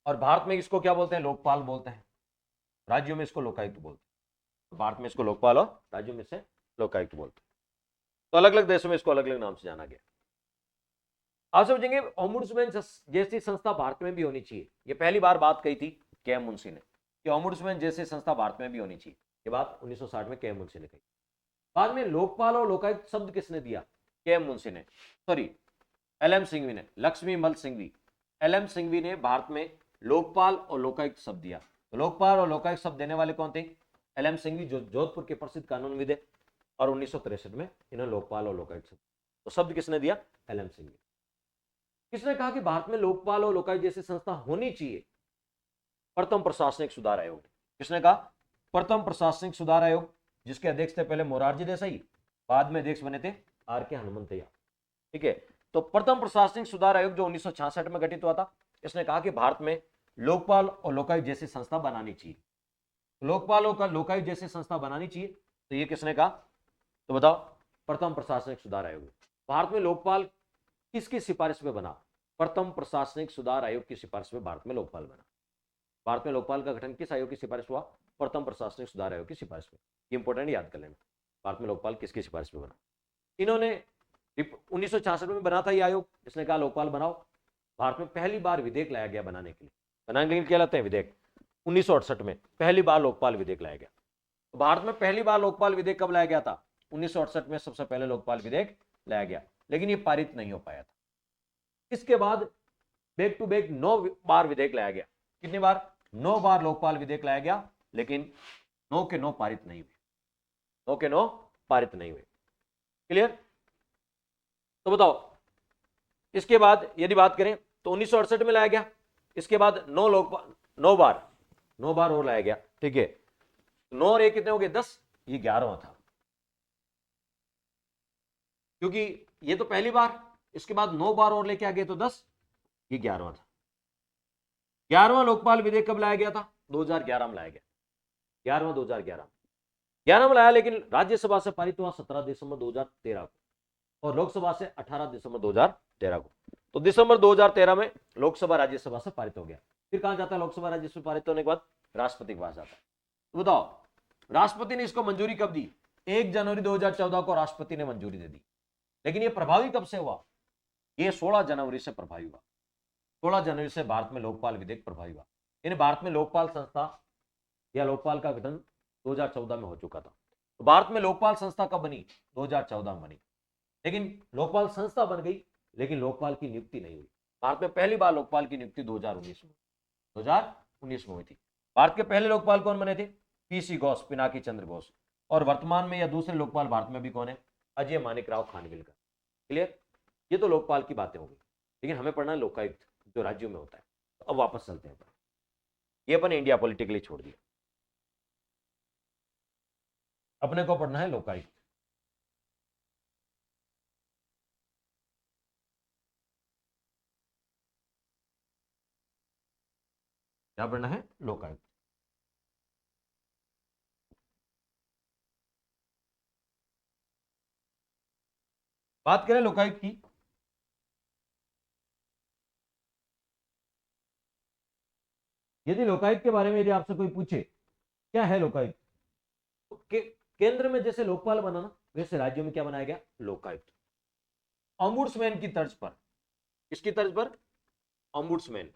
और भारत में इसको क्या बोलते हैं? लोकपाल बोलते हैं। राज्यों में इसको लोकायुक्त बोलते हैं। तो भारत में इसको लोकपाल और राज्यों में से लोकायुक्त बोलते हैं। तो अलग अलग देशों में इसको अलग अलग नाम से जाना गया। आप समझेंगे ओम्बुड्समैन जैसी संस्था भारत में भी होनी चाहिए। ये पहली बार बात कही थी के मुंशी ने कि ओम्बुड्समैन जैसी संस्था भारत में भी होनी चाहिए। ये बात 1960 में के मुंशी ने कही। बाद में लोकपाल और लोकायुक्त शब्द किसने दिया? के मुंशी ने, सॉरी एलएम सिंघवी ने, लक्ष्मी मल सिंघवी, एलएम सिंघवी ने भारत में लोकपाल और लोकायुक्त शब्द दिया। तो लोकपाल और लोकायुक्त शब्द देने वाले कौन थे? एलएम सिंघवी, जो जोधपुर के प्रसिद्ध कानूनविद है, और 1963 में इन्होंने लोकपाल और लोकायुक्त शब्द। तो शब्द किसने दिया? एलएम सिंघवी। किसने कहा कि भारत में लोकपाल और लोकायुक्त जैसी संस्था होनी चाहिए? प्रथम प्रशासनिक सुधार आयोग। किसने कहा? प्रथम प्रशासनिक सुधार आयोग, जिसके अध्यक्ष थे पहले मोरारजी देसाई, बाद में अध्यक्ष बने थे आर के हनुमंतैया। ठीक है, तो प्रथम प्रशासनिक सुधार आयोग जो 1966 में गठित हुआ था, इसने कहा कि भारत में लोकपाल और लोकायुक्त जैसी संस्था बनानी चाहिए। लोकपाल और लोकायुक्त जैसी संस्था बनानी चाहिए, तो ये किसने कहा? तो बताओ, प्रथम प्रशासनिक सुधार आयोग। भारत में लोकपाल किसकी सिफारिश पे बना? प्रथम प्रशासनिक सुधार आयोग की सिफारिश में भारत में लोकपाल बना। भारत में लोकपाल का गठन किस आयोग की सिफारिश हुआ? प्रथम प्रशासनिक सुधार आयोग की सिफारिश में। ये इंपॉर्टेंट याद कर लेना, भारत में लोकपाल किसकी सिफारिश में बना। इन्होंने 1966 में बना था ये आयोग, इसने कहा लोकपाल बनाओ। भारत में पहली बार विधेयक लाया गया बनाने के लिए, बनाने के लिए क्या लाते हैं? विधेयक। 1968 में पहली बार लोकपाल विधेयक लाया गया। तो भारत में पहली बार लोकपाल विधेयक कब लाया गया था? 1968 में सबसे पहले लोकपाल विधेयक लाया गया, लेकिन ये पारित नहीं हो पाया था। इसके बाद बैक टू बैक 9 बार विधेयक लाया गया। कितनी बार? 9 बार लोकपाल विधेयक लाया गया, लेकिन 9 के 9 पारित नहीं हुए। 9 के 9 पारित नहीं हुए। क्लियर? तो बताओ, इसके बाद यदि बात करें तो 1968 में लाया गया, इसके बाद 9 बार और लाया गया। ठीक है, 9 और 1 कितने हो गए? 10। ये 11वां था, क्योंकि ये तो पहली बार, इसके बाद 9 बार और लेके आ गए तो 10, ये 11वां था। 11वां लोकपाल विधेयक कब लाया गया था? 2011 में लाया गया। 11वां 2011 में लाया, लेकिन राज्यसभा से पारित हुआ 17 दिसंबर 2013 को और लोकसभा से 18 दिसंबर 2013 को। तो दिसंबर 2013 में लोकसभा राज्यसभा से पारित हो गया। फिर कहां जाता है? लोकसभा राज्यसभा पारित होने के बाद राष्ट्रपति के पास जाता है। तो बताओ, राष्ट्रपति ने इसको मंजूरी कब दी? 1 जनवरी 2014 को राष्ट्रपति ने मंजूरी दे दी, लेकिन यह प्रभावी कब से हुआ? यह 16 जनवरी से प्रभावी हुआ। 16 जनवरी से भारत में लोकपाल विधेयक प्रभावी हुआ। यानी भारत में लोकपाल संस्था या लोकपाल का गठन 2014 में हो चुका था। तो भारत में लोकपाल संस्था कब बनी? 2014 में बनी। लेकिन लोकपाल संस्था बन गई, लेकिन लोकपाल की नियुक्ति नहीं हुई। भारत में पहली बार लोकपाल की नियुक्ति 2019 में हुई थी। भारत के पहले लोकपाल कौन बने थे? पीसी घोष, पिनाकी चंद्र घोष। और वर्तमान में या दूसरे लोकपाल भारत में भी कौन है? अजय मानिकराव खानविलकर। क्लियर? ये तो लोकपाल की बातें हो गई, लेकिन हमें पढ़ना है लोकायुक्त, जो राज्यों में होता है। तो अब वापस चलते हैं, ये अपन इंडिया पॉलिटिकली छोड़ दिया, अपने को पढ़ना है लोकायुक्त। क्या पढ़ना है? लोकायुक्त। बात करें लोकायुक्त की, यदि लोकायुक्त के बारे में यदि आपसे कोई पूछे क्या है लोकायुक्त, तो केंद्र में जैसे लोकपाल बना ना, वैसे राज्यों में क्या बनाया गया? लोकायुक्त। ऑम्बुड्समैन की तर्ज पर। किसकी तर्ज पर? ऑम्बुड्समैन।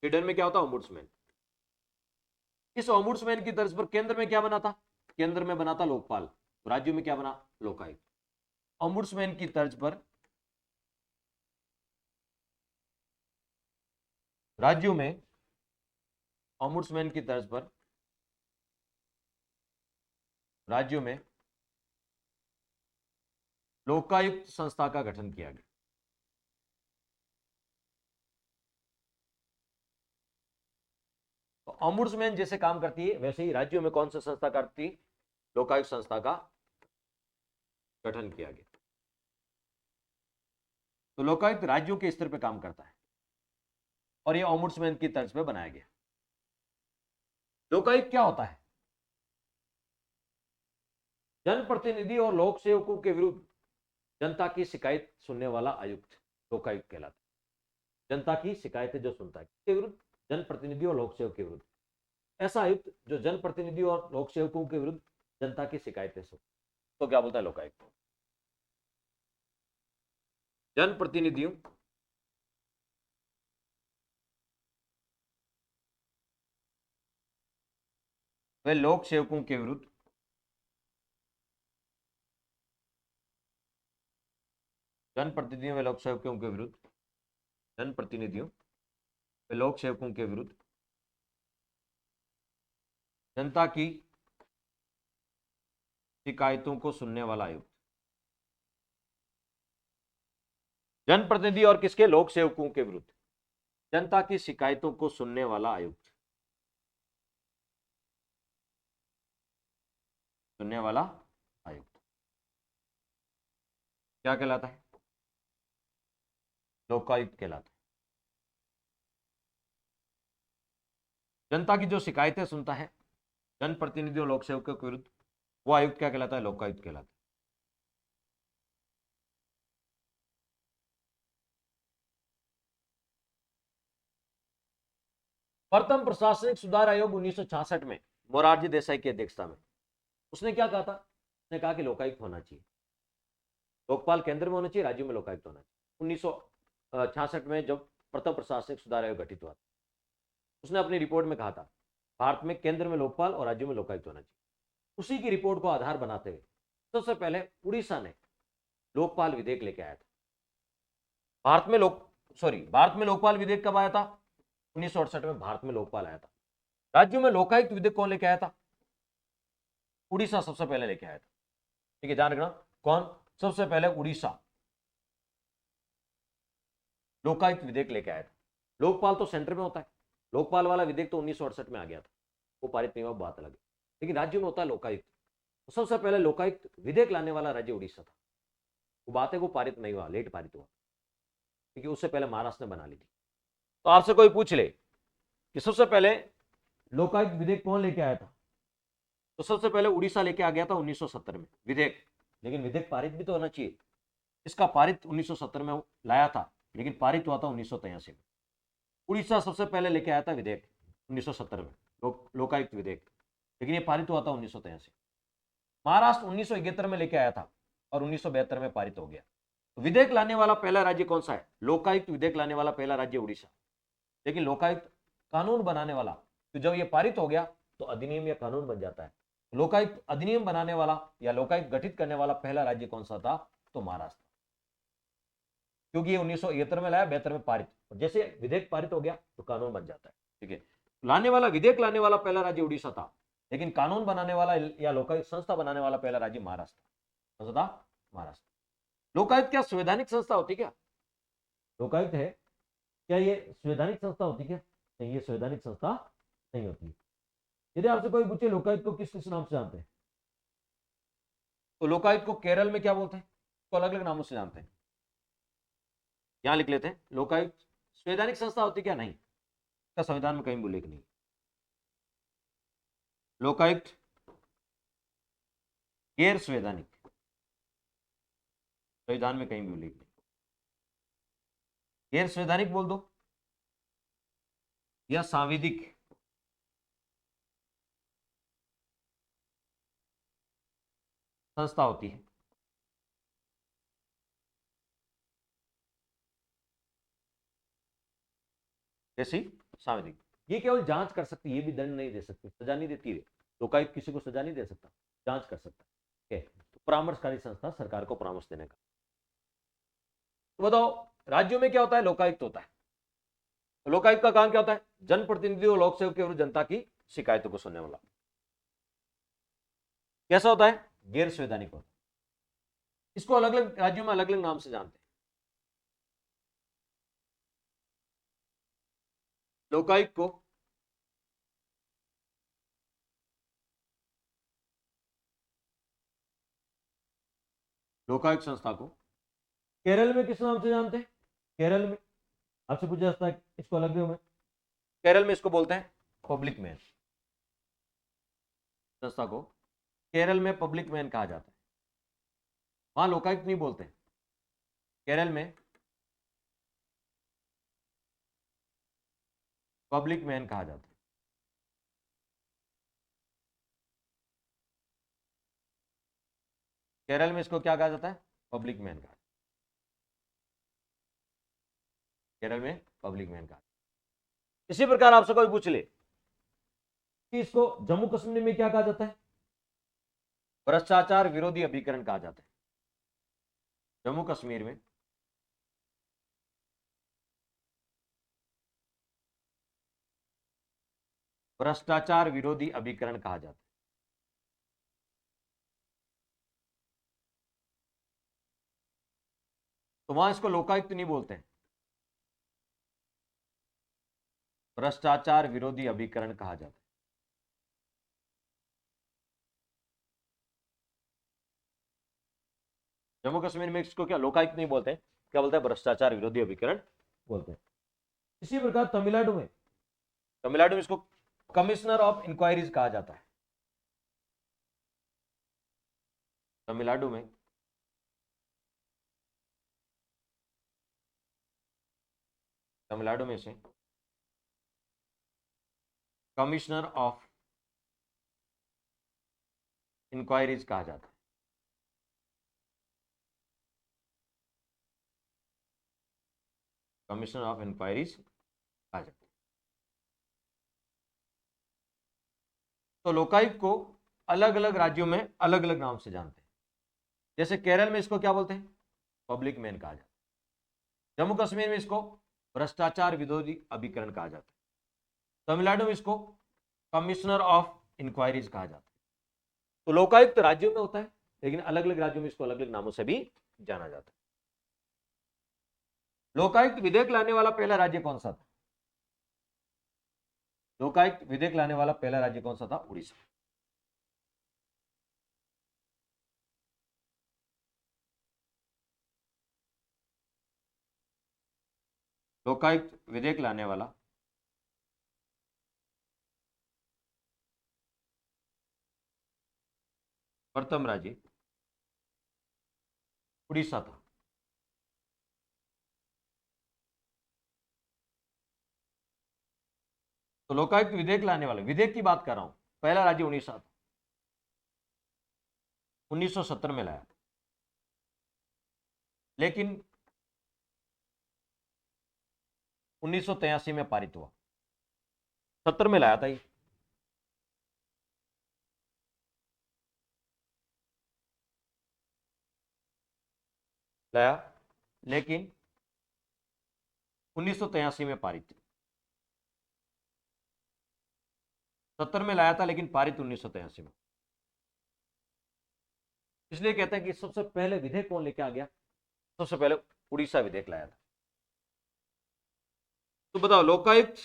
स्वीडन में क्या होता? ऑम्बुड्समैन। इस ऑम्बुड्समैन की तर्ज पर केंद्र में क्या बना था? केंद्र में बना था लोकपाल, राज्यों में क्या बना? लोकायुक्त। ऑम्बुड्समैन की तर्ज पर राज्यों में, ऑम्बुड्समैन की तर्ज पर राज्यों में लोकायुक्त संस्था का गठन किया गया। तो ऑम्बुड्समैन जैसे काम करती है, वैसे ही राज्यों में कौन सी संस्था करती? लोकायुक्त संस्था का गठन किया गया। तो लोकायुक्त राज्यों के स्तर पर काम करता है और यह ऑम्बुड्समैन की तर्ज पर बनाया गया। लोकायुक्त क्या होता है? जनप्रतिनिधि और लोक सेवकों के विरुद्ध जनता की शिकायत सुनने वाला आयुक्त लोकायुक्त कहलाता है। जनता की शिकायतें जो सुनता है, किसके विरुद्ध? जनप्रतिनिधि और लोक सेवक के विरुद्ध। ऐसा आयुक्त जो जनप्रतिनिधि और लोक सेवकों के विरुद्ध जनता की शिकायतें सुन, तो क्या बोलता है लोकायुक्त? जनप्रतिनिधियों व लोक सेवकों के विरुद्ध जनप्रतिनिधियों व लोक सेवकों के विरुद्ध जनप्रतिनिधियों व लोक सेवकों के विरुद्ध जनता की शिकायतों को सुनने वाला आयुक्त। जनप्रतिनिधि और किसके? लोक सेवकों के विरुद्ध जनता की शिकायतों को सुनने वाला आयुक्त, सुनने वाला आयुक्त क्या कहलाता है? लोकायुक्त कहलाता है। जनता की जो शिकायतें सुनता है जनप्रतिनिधि और लोक सेवकों के विरुद्ध, वो आयुक्त क्या कहलाता है? लोकायुक्त कहलाता है। प्रथम प्रशासनिक सुधार आयोग 1966 में मोरारजी देसाई की अध्यक्षता में, उसने क्या कहा था? उसने कहा कि लोकायुक्त होना चाहिए, लोकपाल केंद्र में होना चाहिए, राज्यों में लोकायुक्त होना चाहिए। 1966 में जब प्रथम प्रशासनिक सुधार आयोग गठित हुआ, उसने अपनी रिपोर्ट में कहा था भारत में केंद्र में लोकपाल और राज्यों में लोकायुक्त होना चाहिए। उसी की रिपोर्ट को आधार बनाते हुए सबसे पहले उड़ीसा ने लोकपाल विधेयक लेके आया था। भारत में लोकपाल विधेयक कब आया था? 1968 में भारत में लोकपाल आया था। राज्यों में लोकायुक्त विधेयक कौन लेके आया था? उड़ीसा सबसे पहले लेके आया था। ठीक है, ध्यान रखना, कौन सबसे पहले? उड़ीसा लोकायुक्त विधेयक लेके आया था। लोकपाल तो सेंटर में होता है, लोकपाल वाला विधेयक तो 1968 में आ गया था, वो पारित नहीं हुआ, बात अलग है। लेकिन राज्यों में होता है लोकायुक्त। तो सबसे पहले लोकायुक्त विधेयक लाने वाला राज्य उड़ीसा था। वो बात है, वो पारित नहीं हुआ, लेट पारित हुआ, क्योंकि उससे पहले महाराष्ट्र ने बना ली थी। तो आपसे कोई पूछ ले कि सबसे पहले लोकायुक्त विधेयक कौन लेके आया था, तो सबसे पहले उड़ीसा लेके आ गया था 1970 में विधेयक। लेकिन विधेयक पारित भी तो होना चाहिए। इसका पारित 1970 में लाया था, लेकिन पारित हुआ था 1983 में। उड़ीसा सबसे पहले लेके आया था विधेयक 1970 में, लोकायुक्त विधेयक, लेकिन ये पारित हुआ था 1983। महाराष्ट्र 1971 में लेके आया था और 1972 में पारित हो गया। तो विधेयक लाने वाला पहला राज्य कौन सा है? लोकायुक्त विधेयक लाने वाला पहला राज्य उड़ीसा। लेकिन लोकायुक्त कानून बनाने वाला, तो जब ये पारित हो गया तो अधिनियम या कानून बन जाता है। लोकायुक्त अधिनियम बनाने वाला या लोकायुक्त गठित करने वाला पहला राज्य कौन सा था? तो महाराष्ट्र, क्योंकि ये 1971 में लाया, 72 में पारित, और जैसे विधेयक पारित हो गया तो कानून बन जाता है। ठीक है, लाने वाला, विधेयक लाने वाला पहला राज्य उड़ीसा था, लेकिन कानून बनाने वाला या लोकायुक्त संस्था बनाने वाला पहला राज्य महाराष्ट्र। कौन सा था? महाराष्ट्र। लोकायुक्त क्या संवैधानिक संस्था होती क्या? लोकायुक्त है क्या ये संवैधानिक संस्था होती क्या? नहीं, ये संवैधानिक संस्था नहीं होती। यदि आपसे कोई पूछे लोकायुक्त को किस किस नाम से जानते हैं, तो लोकायुक्त को केरल में क्या बोलते हैं? तो अलग अलग नामों से जानते हैं, यहां लिख लेते हैं। लोकायुक्त संवैधानिक संस्था होती क्या? नहीं, का संविधान में कहीं भी उल्लेख नहीं। लोकायुक्त गैर संवैधानिक, संविधान में कहीं भी उल्लेख नहीं। गैर संवैधानिक बोल दो या सांविधिक संस्था होती है। जैसी सांविधिक, ये केवल जांच कर सकती है, ये भी दंड नहीं दे सकती, सजा नहीं देती है। लोकायुक्त किसी को सजा नहीं दे सकता, जांच कर सकता है। तो परामर्शकारी संस्था, सरकार को परामर्श देने का। तो बताओ, राज्यों में क्या होता है? लोकायुक्त होता है। तो लोकायुक्त का काम क्या होता है? जनप्रतिनिधि और लोक सेवक के विरुद्ध जनता की शिकायतों को सुनने वाला। कैसा होता है? गैर संवैधानिक होता है। इसको अलग अलग राज्यों में अलग अलग नाम से जानते हैं। लोकायुक्त को लोकायुक्त संस्था को केरल में किस नाम से जानते हैं? केरल में आपसे पूछा जाता है इसको अलग में, केरल में इसको बोलते हैं पब्लिक मैन। संस्था को केरल में पब्लिक मैन कहा जाता है। वहां लोकायुक्त नहीं बोलते, केरल में पब्लिक मैन कहा जाता है। केरल में इसको क्या कहा जाता है? पब्लिक मैन कहा, केरल में पब्लिक मैन कहा। इसी प्रकार आपसे कोई पूछ ले कि इसको जम्मू कश्मीर में क्या कहा जाता है? भ्रष्टाचार विरोधी अभिकरण कहा जाता है। जम्मू कश्मीर में भ्रष्टाचार विरोधी अभिकरण कहा जाता है। तो वहां इसको लोकायुक्त नहीं बोलते हैं, भ्रष्टाचार विरोधी अभिकरण कहा जाता है। जम्मू कश्मीर में इसको क्या लोकायुक्त नहीं बोलते हैं, क्या बोलते हैं? भ्रष्टाचार विरोधी अभिकरण बोलते हैं। इसी प्रकार तमिलनाडु में इसको कमिश्नर ऑफ इंक्वायरीज कहा जाता है। तमिलनाडु में तमिलनाडु में से कमिश्नर ऑफ इंक्वायरीज कहा जाता है। कमिश्नर ऑफ इंक्वायरीज कहा जाता है। तो लोकायुक्त को अलग अलग राज्यों में अलग अलग नाम से जानते हैं। जैसे केरल में इसको क्या बोलते हैं? पब्लिक मैन कहा जाता है। जम्मू कश्मीर में इसको भ्रष्टाचार विरोधी अभिकरण कहा जाता है। तमिलनाडु में इसको कमिश्नर ऑफ इंक्वायरीज कहा जाता है। तो लोकायुक्त राज्यों में होता है, लेकिन अलग अलग राज्यों में इसको अलग अलग नामों से भी जाना जाता है। लोकायुक्त विधेयक लाने वाला पहला राज्य कौन सा था? लोकायुक्त विधेयक लाने वाला पहला राज्य कौन सा था? उड़ीसा। लोकायुक्त विधेयक लाने वाला प्रथम राज्य उड़ीसा था। तो लोकायुक्त विधेयक लाने वाले, विधेयक की बात कर रहा हूं, पहला राज्य उड़ीसा था। 1970 में लाया, लेकिन 1983 में पारित हुआ। 70 में लाया था ये। लाया, लेकिन 1983 में पारित। 70 में लाया था, लेकिन पारित 1983 में। इसलिए कहते हैं कि सबसे पहले विधेयक कौन लेके आ गया? सबसे पहले उड़ीसा विधेयक लाया था। तो बताओ, लोकायुक्त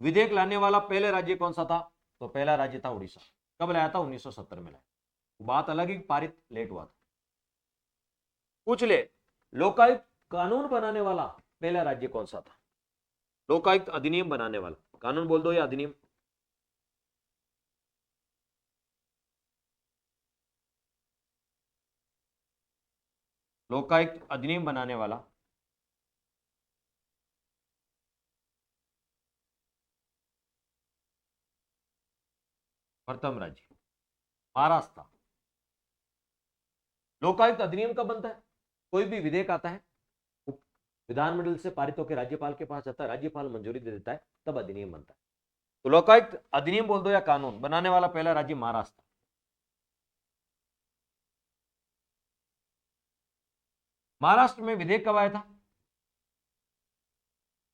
विधेयक लाने वाला पहले राज्य कौन सा था? तो पहला राज्य था उड़ीसा। कब लाया था? 1970 में लाया। बात अलग ही, पारित लेट हुआ था। पूछ ले, लोकायुक्त कानून बनाने वाला पहला राज्य कौन सा था? लोकायुक्त अधिनियम बनाने वाला, कानून बोल दो या अधिनियम। लोकायुक्त अधिनियम बनाने वाला प्रथम राज्य महाराष्ट्र। लोकायुक्त अधिनियम कब बनता है? कोई भी विधेयक आता है, विधानमंडल से पारित होकर राज्यपाल के पास जाता है, राज्यपाल मंजूरी दे देता है, तब अधिनियम बनता है। तो लोकायुक्त अधिनियम बोल दो या कानून बनाने वाला पहला राज्य महाराष्ट्र। महाराष्ट्र में विधेयक कब आया था?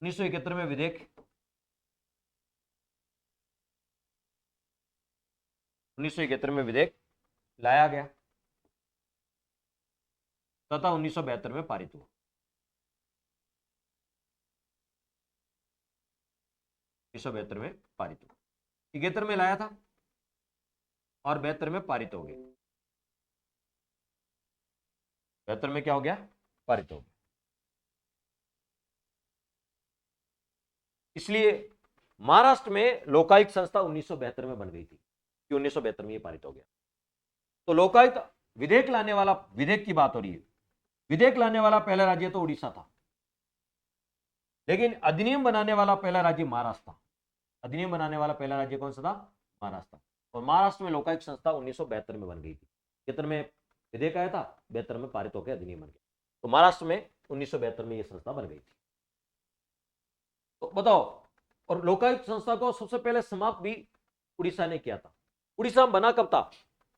1971 में विधेयक 1971 में विधेयक लाया गया तथा 1972 में पारित हुआ। 1972 में पारित हुआ, 71 में लाया था और 72 में पारित हो गया। 72 में क्या हो गया? पारित हो गया। इसलिए महाराष्ट्र में लोकायुक्त संस्था 1972 में बन गई थी, कि 1972 में ये पारित हो गया। तो लोकायुक्त विधेयक लाने वाला, विधेयक की बात हो रही है, विधेयक लाने वाला पहला राज्य तो उड़ीसा था, लेकिन अधिनियम बनाने वाला पहला राज्य महाराष्ट्र था। अधिनियम बनाने वाला पहला राज्य कौन सा था? महाराष्ट्र। और महाराष्ट्र में लोकायुक्त संस्था 1972 में बन गई थी। कितने में विधेयक आया था? 72 में पारित होकर अधिनियम बन गया। तो महाराष्ट्र में 1972 में यह संस्था बन गई थी। तो बताओ, और लोकायुक्त संस्था को सबसे पहले समाप्त भी उड़ीसा ने किया था। उड़ीसा में बना कब था?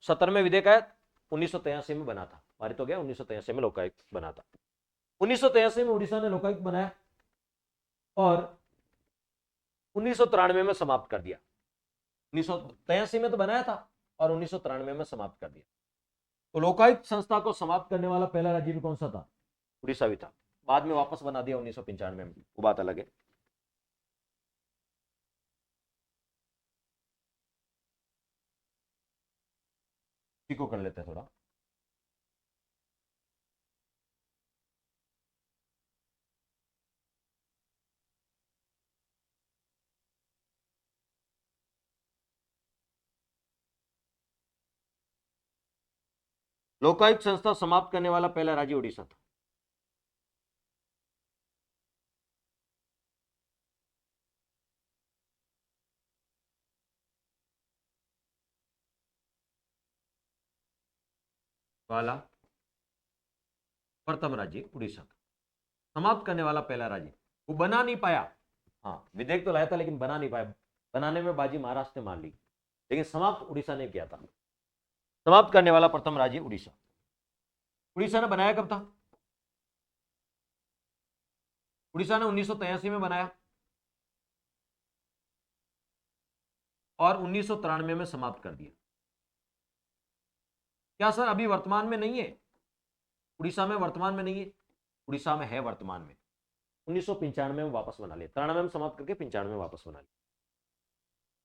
70 में विधेयक आया, 1983 में बना था, पारित हो गया। 1983 में लोकायुक्त बना था। 1983 में उड़ीसा ने लोकायुक्त बनाया और 1993 में समाप्त कर दिया। 1983 में तो बनाया था और 1993 में समाप्त कर दिया। तो लोकायुक्त संस्था को समाप्त करने वाला पहला राज्य भी कौन सा था? उड़ीसा भी था। बाद में वापस बना दिया 1995 में, वो बात अलग है। इसी को कर लेते हैं थोड़ा। लोकायुक्त संस्था समाप्त करने वाला पहला राज्य उड़ीसा था। वाला प्रथम राज्य उड़ीसा, समाप्त करने वाला पहला राज्य। वो बना नहीं पाया, हाँ विधेयक तो लाया था लेकिन बना नहीं पाया, बनाने में बाजी महाराष्ट्र ने मार ली, लेकिन समाप्त उड़ीसा ने किया था। समाप्त करने वाला प्रथम राज्य उड़ीसा। उड़ीसा ने बनाया कब था? उड़ीसा ने 1983 में बनाया और 1993 में समाप्त कर दिया। क्या सर अभी वर्तमान में नहीं है? उड़ीसा में वर्तमान में नहीं है, उड़ीसा में है वर्तमान में। 1995 में वापस बना लिया, 93 में समाप्त करके 95 में वापस बना लिया।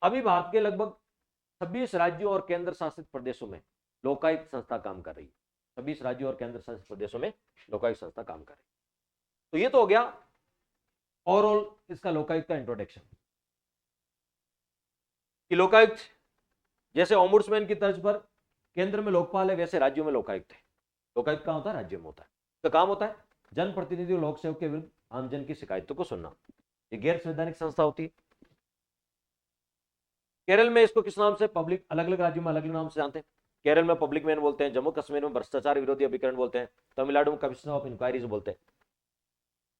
अभी भारत के लगभग 26 राज्यों और केंद्र शासित प्रदेशों में लोकायुक्त संस्था काम कर रही है। 26 राज्यों और केंद्र शासित प्रदेशों में लोकायुक्त संस्था काम कर रही है। तो ये तो हो गया ओवरऑल इसका लोकायुक्त का इंट्रोडक्शन कि लोकायुक्त जैसे ओम्बुड्समैन की तर्ज पर केंद्र में लोकपाल है, वैसे राज्यों में लोकायुक्त है। लोकायुक्त कहां होता है? राज्यों में होता है। तो काम होता है जनप्रतिनिधि और लोक सेवक के विरुद्ध आमजन की शिकायतों को सुनना। ये गैर संवैधानिक संस्था होती है। केरल में इसको किस नाम से, पब्लिक, अलग अलग राज्यों में अलग अलग नाम से जानते हैं। केरल में पब्लिक मैन बोलते हैं, जम्मू कश्मीर में भ्रष्टाचार विरोधी अभिकरण बोलते हैं, तमिलनाडु में कमिश्नर ऑफ इंक्वायरीज बोलते हैं।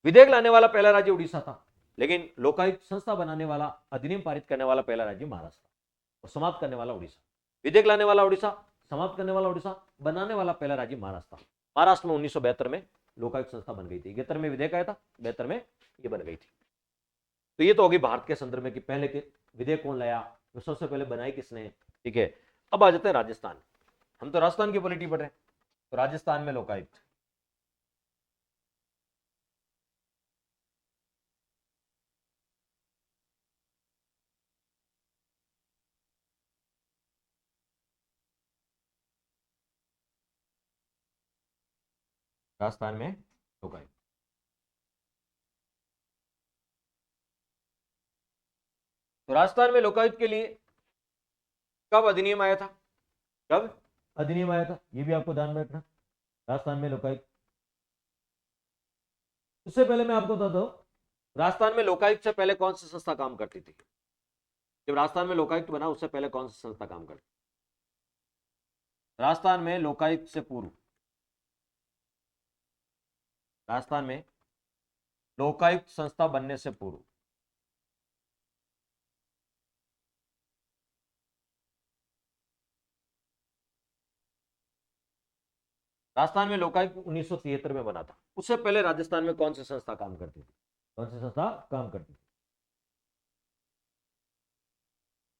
विधेयक लाने वाला पहला राज्य उड़ीसा था, लेकिन लोकायुक्त संस्था बनाने वाला, अधिनियम पारित करने वाला पहला राज्य महाराष्ट्र और समाप्त करने वाला उड़ीसा। विधेयक लाने वाला उड़ीसा, समाप्त करने वाला उड़ीसा, बनाने वाला पहला राज्य महाराष्ट्र। महाराष्ट्र में 1972 में लोकायुक्त संस्था बन गई थी। 71 में विधेयक आया था, 72 में ये बन गई थी। तो ये तो होगी भारत के संदर्भ में कि पहले के विधेयक कौन लाया, सबसे पहले बनाई किसने। ठीक है, अब आ जाते हैं राजस्थान। हम तो राजस्थान की पॉलिटी पढ़ रहे हैं। तो राजस्थान में लोकायुक्त, राजस्थान में लोकायुक्त। तो राजस्थान में लोकायुक्त के लिए कब अधिनियम आया था? कब अधिनियम आया था, ये भी आपको ध्यान में रखना। राजस्थान में लोकायुक्त, उससे पहले मैं आपको बताता हूं राजस्थान में लोकायुक्त से पहले कौन सी संस्था काम करती थी। जब राजस्थान में लोकायुक्त बना उससे पहले कौन सी संस्था काम करती? राजस्थान में लोकायुक्त से पूर्व, राजस्थान में लोकायुक्त संस्था बनने से पूर्व राजस्थान में लोकायुक्त 1973 में बना था। उससे पहले राजस्थान में कौन सी संस्था काम करती थी? कौन सी संस्था काम करती थी?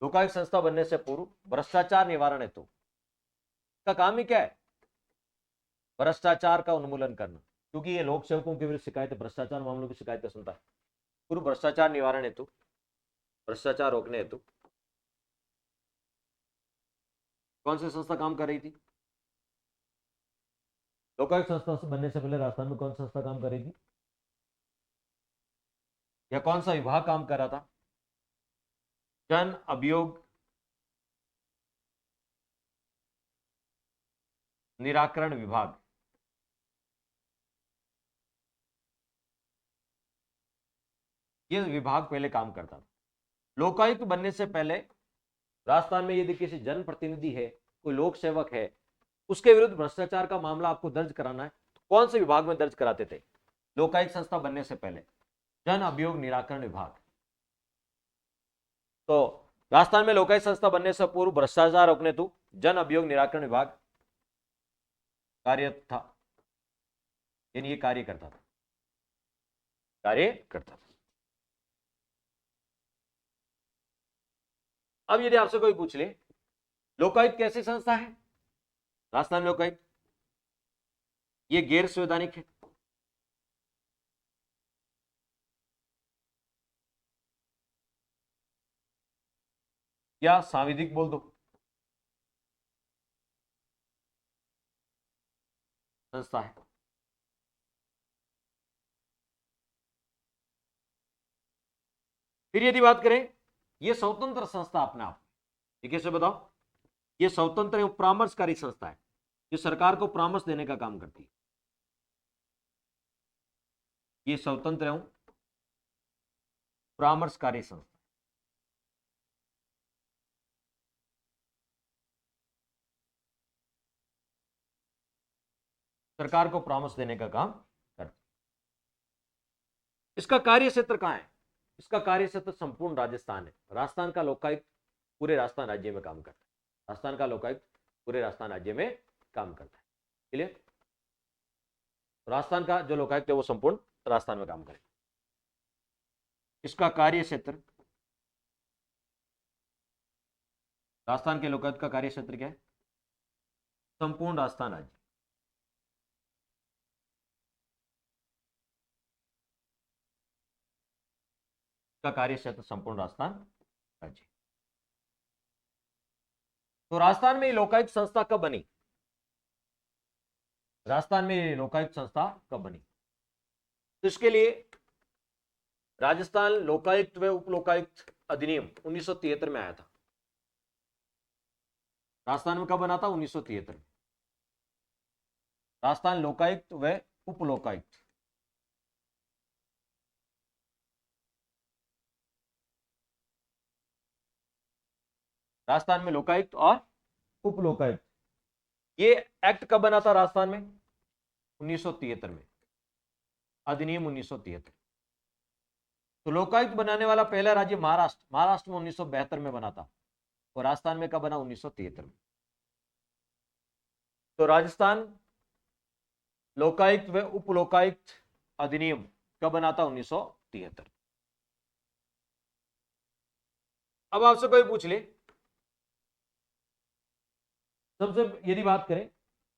लोकायुक्त संस्था बनने से पूर्व भ्रष्टाचार निवारण हेतु का काम ही क्या है? भ्रष्टाचार का उन्मूलन करना, क्योंकि ये लोक सेवकों के विरुद्ध शिकायत, भ्रष्टाचार मामलों की शिकायतें सुनता है। पूर्व भ्रष्टाचार निवारण हेतु, भ्रष्टाचार रोकने हेतु कौन सी संस्था काम कर रही थी? लोकायुक्त संस्था बनने से पहले राजस्थान में कौन सी संस्था काम कर रही थी, या कौन सा विभाग काम कर रहा था? जन अभियोग निराकरण विभाग। ये विभाग पहले काम करता था। लोकायुक्त बनने से पहले राजस्थान में यदि किसी जनप्रतिनिधि है, कोई लोक सेवक है, उसके विरुद्ध भ्रष्टाचार का मामला आपको दर्ज कराना है, तो कौन से विभाग में दर्ज कराते थे? लोकायुक्त संस्था बनने से पहले जन अभियोग निराकरण विभाग। तो राजस्थान में लोकायुक्त संस्था बनने से पूर्व भ्रष्टाचार रोकने हेतु जन अभियोग निराकरण विभाग कार्यरत था, यानी ये कार्य करता था, कार्य करता था। अब यदि आपसे कोई पूछ ले लोकायुक्त कैसी संस्था है, राजस्थान में लोकायुक्त ये गैर संवैधानिक है, या सांविधिक बोल दो, संस्था है। फिर यदि बात करें ये स्वतंत्र संस्था अपने आप, ये कैसे बताओ? ये स्वतंत्र एवं परामर्शकारी संस्था है, जो सरकार को परामर्श देने का काम करती है। ये स्वतंत्र एवं परामर्शकारी संस्था। सरकार को परामर्श देने का काम करते। इसका कार्य क्षेत्र कहां है? इसका कार्य क्षेत्र संपूर्ण राजस्थान है। राजस्थान का लोकायुक्त पूरे राजस्थान राज्य में काम करता है। राजस्थान का लोकायुक्त पूरे राजस्थान राज्य में काम करता है। क्लियर? राजस्थान का जो लोकायुक्त है वो संपूर्ण राजस्थान में काम करेगा। इसका कार्य क्षेत्र, राजस्थान के लोकायुक्त का कार्य क्षेत्र क्या है? संपूर्ण राजस्थान राज्य। का कार्य क्षेत्र संपूर्ण राजस्थान राज्य। तो राजस्थान में लोकायुक्त संस्था कब बनी? राजस्थान में लोकायुक्त संस्था कब बनी? तो इसके लिए राजस्थान लोकायुक्त व उप लोकायुक्त अधिनियम 1973 में आया था। राजस्थान में कब बना था? 1973 में। राजस्थान लोकायुक्त व उप लोकायुक्त राजस्थान में लोकायुक्त और उप लोकायुक्त, ये एक्ट कब बना था राजस्थान में? 1973 में, अधिनियम 1973। तो लोकायुक्त बनाने वाला पहला राज्य महाराष्ट्र, महाराष्ट्र में 1972 में बना था। और राजस्थान में कब बना? 1973 में। तो राजस्थान लोकायुक्त व उप लोकायुक्त अधिनियम कब बना था? 1973। अब आपसे कोई पूछ ले, सबसे यदि बात करें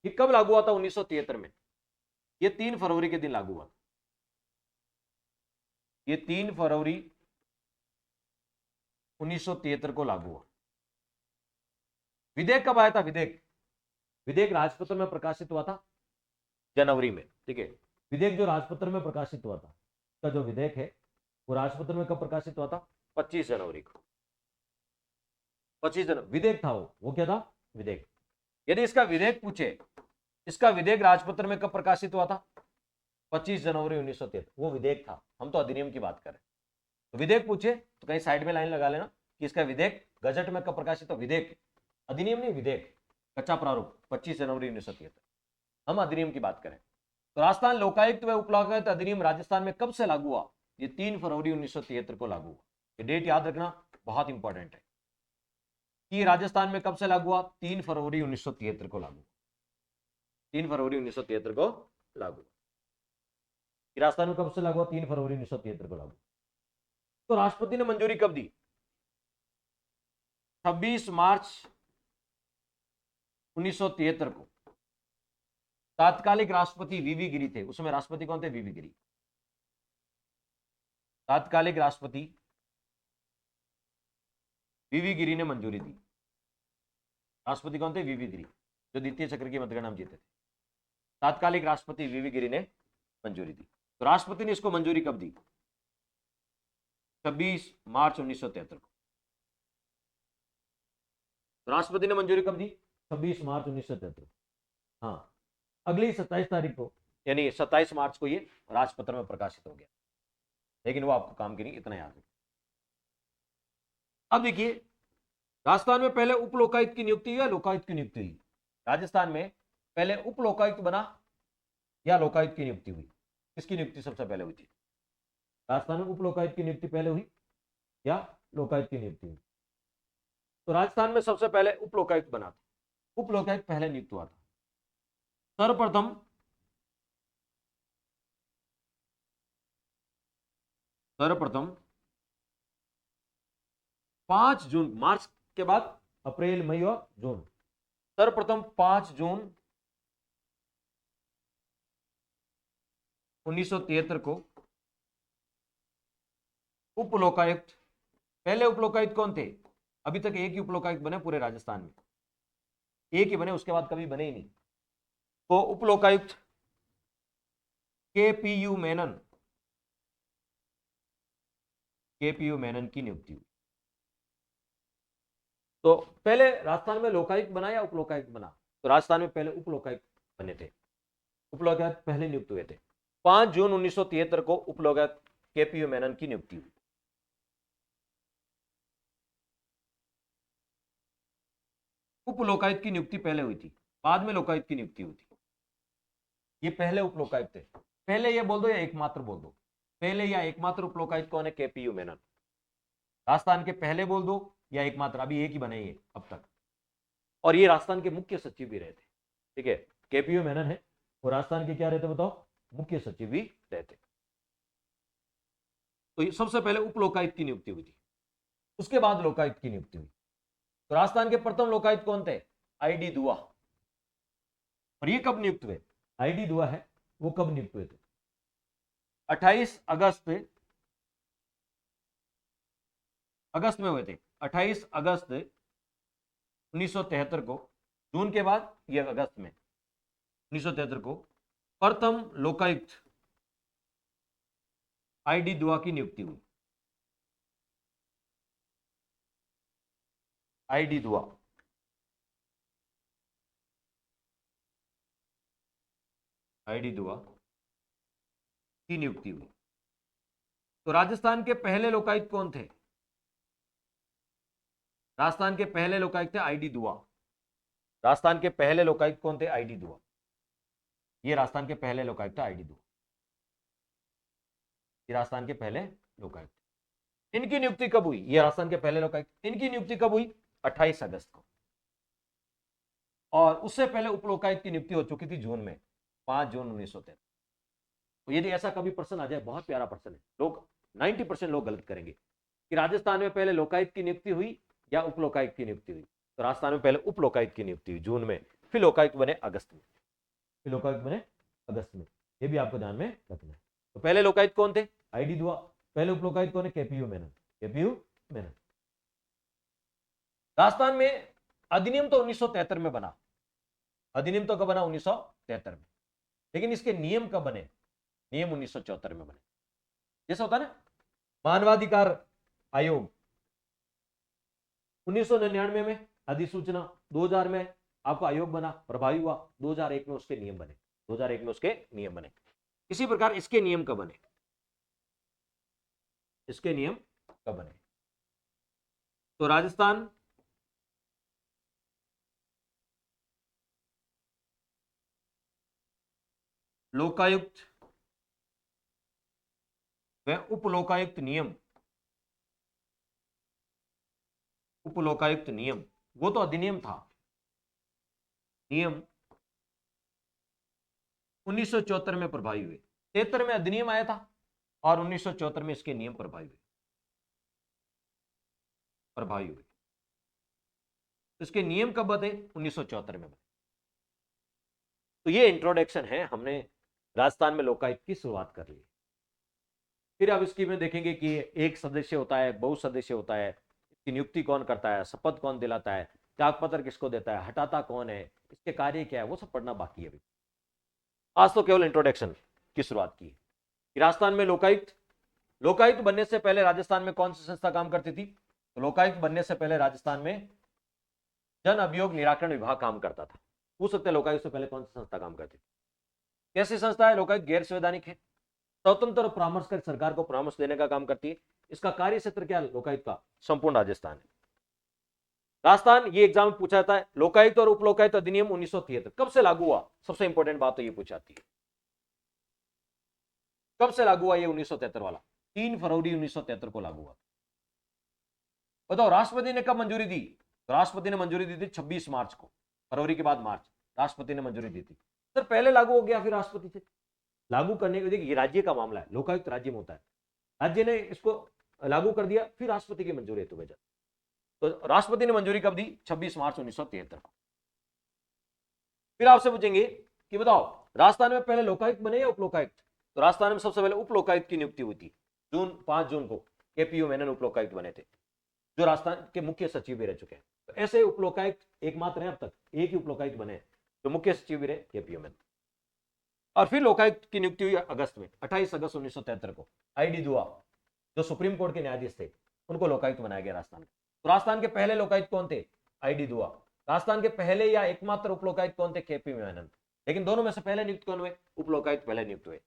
कि कब लागू हुआ था 1973 में, ये 3 फरवरी के दिन लागू हुआ। ये 3 फरवरी 1973 को लागू हुआ। विधेयक कब आया था? विधेयक राजपत्र में प्रकाशित हुआ था जनवरी में। ठीक है, विधेयक जो राजपत्र में प्रकाशित हुआ था, का जो विधेयक है वो राजपत्र में कब प्रकाशित हुआ था? 25 जनवरी को। 25 जनवरी विधेयक था वो क्या था? विधेयक। यदि इसका विधेयक पूछे, इसका विधेयक राजपत्र में कब प्रकाशित हुआ था? 25 जनवरी 1973। वो विधेयक था, हम तो अधिनियम की बात करें। तो विधेयक पूछे तो कहीं साइड में लाइन लगा लेना कि इसका विधेयक गजट में कब प्रकाशित हो। विधेयक, अधिनियम नहीं, विधेयक, कच्चा प्रारूप 25 जनवरी 1973। हम अधिनियम की बात करें तो राजस्थान लोकायुक्त व उप लोकायुक्त अधिनियम राजस्थान में कब से लागू हुआ? ये 3 फरवरी 1973 को लागू हुआ। ये डेट याद रखना, बहुत इंपॉर्टेंट है कि राजस्थान में कब से लागू हुआ? 3 फरवरी 1973 को लागू। 3 फरवरी 1973 को लागू। राजस्थान में कब से लागू हुआ? 3 फरवरी 1973 को लागू। तो राष्ट्रपति ने मंजूरी कब दी? 26 मार्च 1973 को। तात्कालिक राष्ट्रपति वीवी गिरी थे, उसमें राष्ट्रपति कौन थे? वीवी गिरी। तात्कालिक राष्ट्रपति वीवी गिरी ने मंजूरी दी। राष्ट्रपति कौन थे? वीवी गिरी, जो द्वितीय चक्र की मतगणना में जीते थे। तात्कालिक राष्ट्रपति वीवी गिरी ने मंजूरी दी। तो राष्ट्रपति ने इसको मंजूरी कब दी? 26 मार्च 1973 को। तो राष्ट्रपति ने मंजूरी कब दी? 26 मार्च 1973। हाँ, अगली 27 तारीख को, यानी 27 मार्च को ये राजपत्र में प्रकाशित हो गया। लेकिन वो आपको काम की नहीं, इतना याद है। अब देखिए, राजस्थान में पहले उप लोकायुक्त की नियुक्ति हुई या लोकायुक्त की नियुक्ति हुई? राजस्थान में पहले उप लोकायुक्त बना या लोकायुक्त की नियुक्ति हुई? किसकी नियुक्ति सबसे पहले हुई थी? राजस्थान में उप लोकायुक्त की नियुक्ति पहले हुई या लोकायुक्त की नियुक्ति हुई? तो राजस्थान में सबसे पहले उप लोकायुक्त बना था। उप लोकायुक्त पहले नियुक्त हुआ था। सर्वप्रथम 5 जून, मार्च के बाद अप्रैल, मई और जून, सर्वप्रथम 5 जून 1973 को उप लोकायुक्त, पहले उप लोकायुक्त कौन थे? अभी तक एक ही उप लोकायुक्त बने पूरे राजस्थान में, एक ही बने, उसके बाद कभी बने ही नहीं। तो उप लोकायुक्त केपीयू मेनन, केपीयू मेनन की नियुक्ति हुई। तो पहले राजस्थान में लोकायुक्त बना या उप लोकायुक्त बना? तो राजस्थान में पहले उप लोकायुक्त बने थे, उप लोकायुक्त पहले नियुक्त हुए थे। 5 जून 1973 को उप लोकायुक्त केपीयू मेनन की नियुक्ति हुई। उप लोकायुक्त की नियुक्ति पहले हुई थी, बाद में लोकायुक्त की नियुक्ति हुई थी। ये पहले उपलोकायुक्त थे। पहले ये बोल दो या एकमात्र बोल दो, पहले या एकमात्र उपलोकायुक्त कौन है? केपीयू मेनन। राजस्थान के पहले बोल दो या एकमात्र, अभी एक ही बने ये अब तक, और ये राजस्थान के मुख्य सचिव भी रहे थे। ठीक है, केपीयू मेनन है और राजस्थान के क्या रहते बताओ? मुख्य सचिव भी रहते। तो सबसे पहले उपलोकायुक्त की नियुक्ति हुई थी, उसके बाद लोकायुक्त की नियुक्ति हुई। तो राजस्थान के प्रथम लोकायुक्त कौन थे? आईडी दुआ। और ये कब नियुक्त हुए? आईडी दुआ है वो कब नियुक्त हुए थे? 28 अगस्त में हुए थे। 28 अगस्त 1973 को, जून के बाद ये अगस्त में 1973 को प्रथम लोकायुक्त आईडी दुआ की नियुक्ति हुई। आईडी दुआ, आईडी दुआ की नियुक्ति हुई। तो राजस्थान के पहले लोकायुक्त कौन थे? राजस्थान के पहले लोकायुक्त थे आईडी दुआ। राजस्थान के पहले लोकायुक्त कौन थे? आईडी दुआ। ये राजस्थान के पहले लोकायुक्त आईडी दुआ, ये राजस्थान के पहले लोकायुक्त। इनकी नियुक्ति कब हुई? ये राजस्थान के पहले लोकायुक्त, इनकी नियुक्ति कब हुई? 28 अगस्त को। और उससे पहले उपलोकायुक्त की नियुक्ति हो चुकी थी जून में, 5 जून 1973। तो यदि ऐसा कभी प्रश्न आ जाए, बहुत प्यारा प्रश्न है, लोग 90% लोग गलत करेंगे कि राजस्थान में पहले लोकायुक्त की नियुक्ति हुई या उपलोकायुक्त की नियुक्ति हुई। तो राजस्थान में पहले उपलोकायुक्त की नियुक्ति हुई जून में, फिर लोकायुक्त बने अगस्त में, फिर लोकायुक्त बने अगस्त में। ये भी आपको ध्यान में रखना है। तो पहले लोकायुक्त कौन थे? आईडी दुआ। पहले उपलोकायुक्त कौन है? केपीयू मेनन। केपीयू मेनन। राजस्थान में अधिनियम तो 1973 में बना, अधिनियम तो कब बना? 1973 में। लेकिन इसके नियम कब बने? नियम 1974 में बने। जैसा होता है ना मानवाधिकार आयोग, 1999 में अधिसूचना, 2000 में आपका आयोग बना, प्रभावी हुआ, 2001 में उसके नियम बने, 2001 में उसके नियम बने। इसी प्रकार इसके नियम कब बने? इसके नियम कब बने? तो राजस्थान लोकायुक्त व उपलोकायुक्त नियम, उपलोकायुक्त नियम वो तो अधिनियम था, नियम 1974 में प्रभावी हुए। 73 में अधिनियम आया था और 1974 में इसके नियम प्रभावी हुए, प्रभावी हुए। इसके नियम कब बने? 1974 में बने। तो ये इंट्रोडक्शन है, हमने राजस्थान में लोकायुक्त की शुरुआत कर ली। फिर अब इसकी में देखेंगे कि एक सदस्य होता है, बहु सदस्य होता है, इसकी नियुक्ति कौन करता है, शपथ कौन दिलाता है, त्यागपत्र किसको देता है, हटाता कौन है, इसके कार्य क्या है, वो सब पढ़ना बाकी है अभी। आज तो केवल इंट्रोडक्शन की शुरुआत की कि राजस्थान में लोकायुक्त, लोकायुक्त बनने से पहले राजस्थान में कौन सी संस्था काम करती थी? तो लोकायुक्त बनने से पहले राजस्थान में जन अभियोग निराकरण विभाग काम करता था। पूछ सकते हैं लोकायुक्त से पहले कौन सी संस्था काम करती थी? कैसी संस्था है? लोकायुक्त गैर संवैधानिक है, स्वतंत्र और परामर्श कर सरकार को परामर्श देने का काम करती है। इसका कार्य क्षेत्र क्या? लोकायुक्त का संपूर्ण राजस्थान है। राजस्थान, ये एग्जाम में पूछा जाता है, लोकायुक्त और उपलोकायुक्त अधिनियम 1973 कब से लागू हुआ? सबसे इंपॉर्टेंट बात तो ये पूछाती है, कब से लागू हुआ ये 1973 वाला? 3 फरवरी 1973 को लागू हुआ। बताओ राष्ट्रपति ने कब मंजूरी दी? राष्ट्रपति ने मंजूरी दी थी 26 मार्च को, फरवरी के बाद मार्च, राष्ट्रपति ने मंजूरी दी थी। सर पहले लागू हो गया फिर राष्ट्रपति से लागू करने के, देखिए ये राज्य का मामला है, लोकायुक्त राज्य में होता है, राज्य ने इसको लागू कर दिया, फिर राष्ट्रपति की मंजूरी हेतु भेजा। तो राष्ट्रपति ने मंजूरी कब दी? 26 मार्च 1973 को। फिर आपसे पूछेंगे कि बताओ राजस्थान में पहले लोकायुक्त बने या उपलोकायुक्त? तो राजस्थान में सबसे पहले उपलोकायुक्त की नियुक्ति हुई थी, 5 जून को केपीयू मेनन उपलोकायुक्त बने थे, जो राजस्थान के मुख्य सचिव भी रह चुके हैं। तो ऐसे उपलोकायुक्त एकमात्र है अब तक, एक ही उपलोकायुक्त बने जो मुख्य सचिव भी रहे, केपीयू मेनन। और फिर लोकायुक्त की नियुक्ति हुई अगस्त में, 28 अगस्त 1973 को। आईडी दुआ जो सुप्रीम कोर्ट के न्यायाधीश थे, उनको लोकायुक्त बनाया गया राजस्थान में। तो राजस्थान के पहले लोकायुक्त कौन थे? आईडी दुआ। राजस्थान के पहले या एकमात्र उपलोकायुक्त कौन थे? केपी मेनन। लेकिन दोनों में से पहले नियुक्त कौन हुए? उपलोकायुक्त पहले नियुक्त हुए।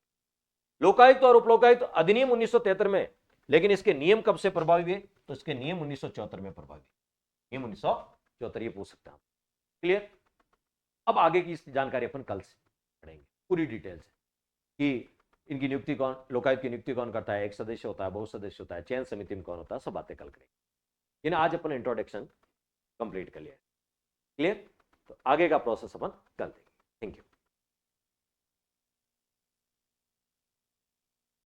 लोकायुक्त और उपलोकायुक्त अधिनियम 1973 में, लेकिन इसके नियम कब से प्रभावी हुए? तो इसके नियम 1974 में प्रभावी, नियम 1974, ये पूछ सकते हैं आप। क्लियर? अब आगे की जानकारी अपन कल से पढ़ेंगे। पूरी डिटेल्स है कि इनकी नियुक्ति कौन, लोकायुक्त की नियुक्ति कौन करता है, एक सदस्य होता है, बहु सदस्य होता है, चयन समिति में कौन होता है, सब बातें कल करेंगे। आज अपन इंट्रोडक्शन कंप्लीट कर लिया। क्लियर? तो आगे का प्रोसेस अपन कल देंगे। Thank you.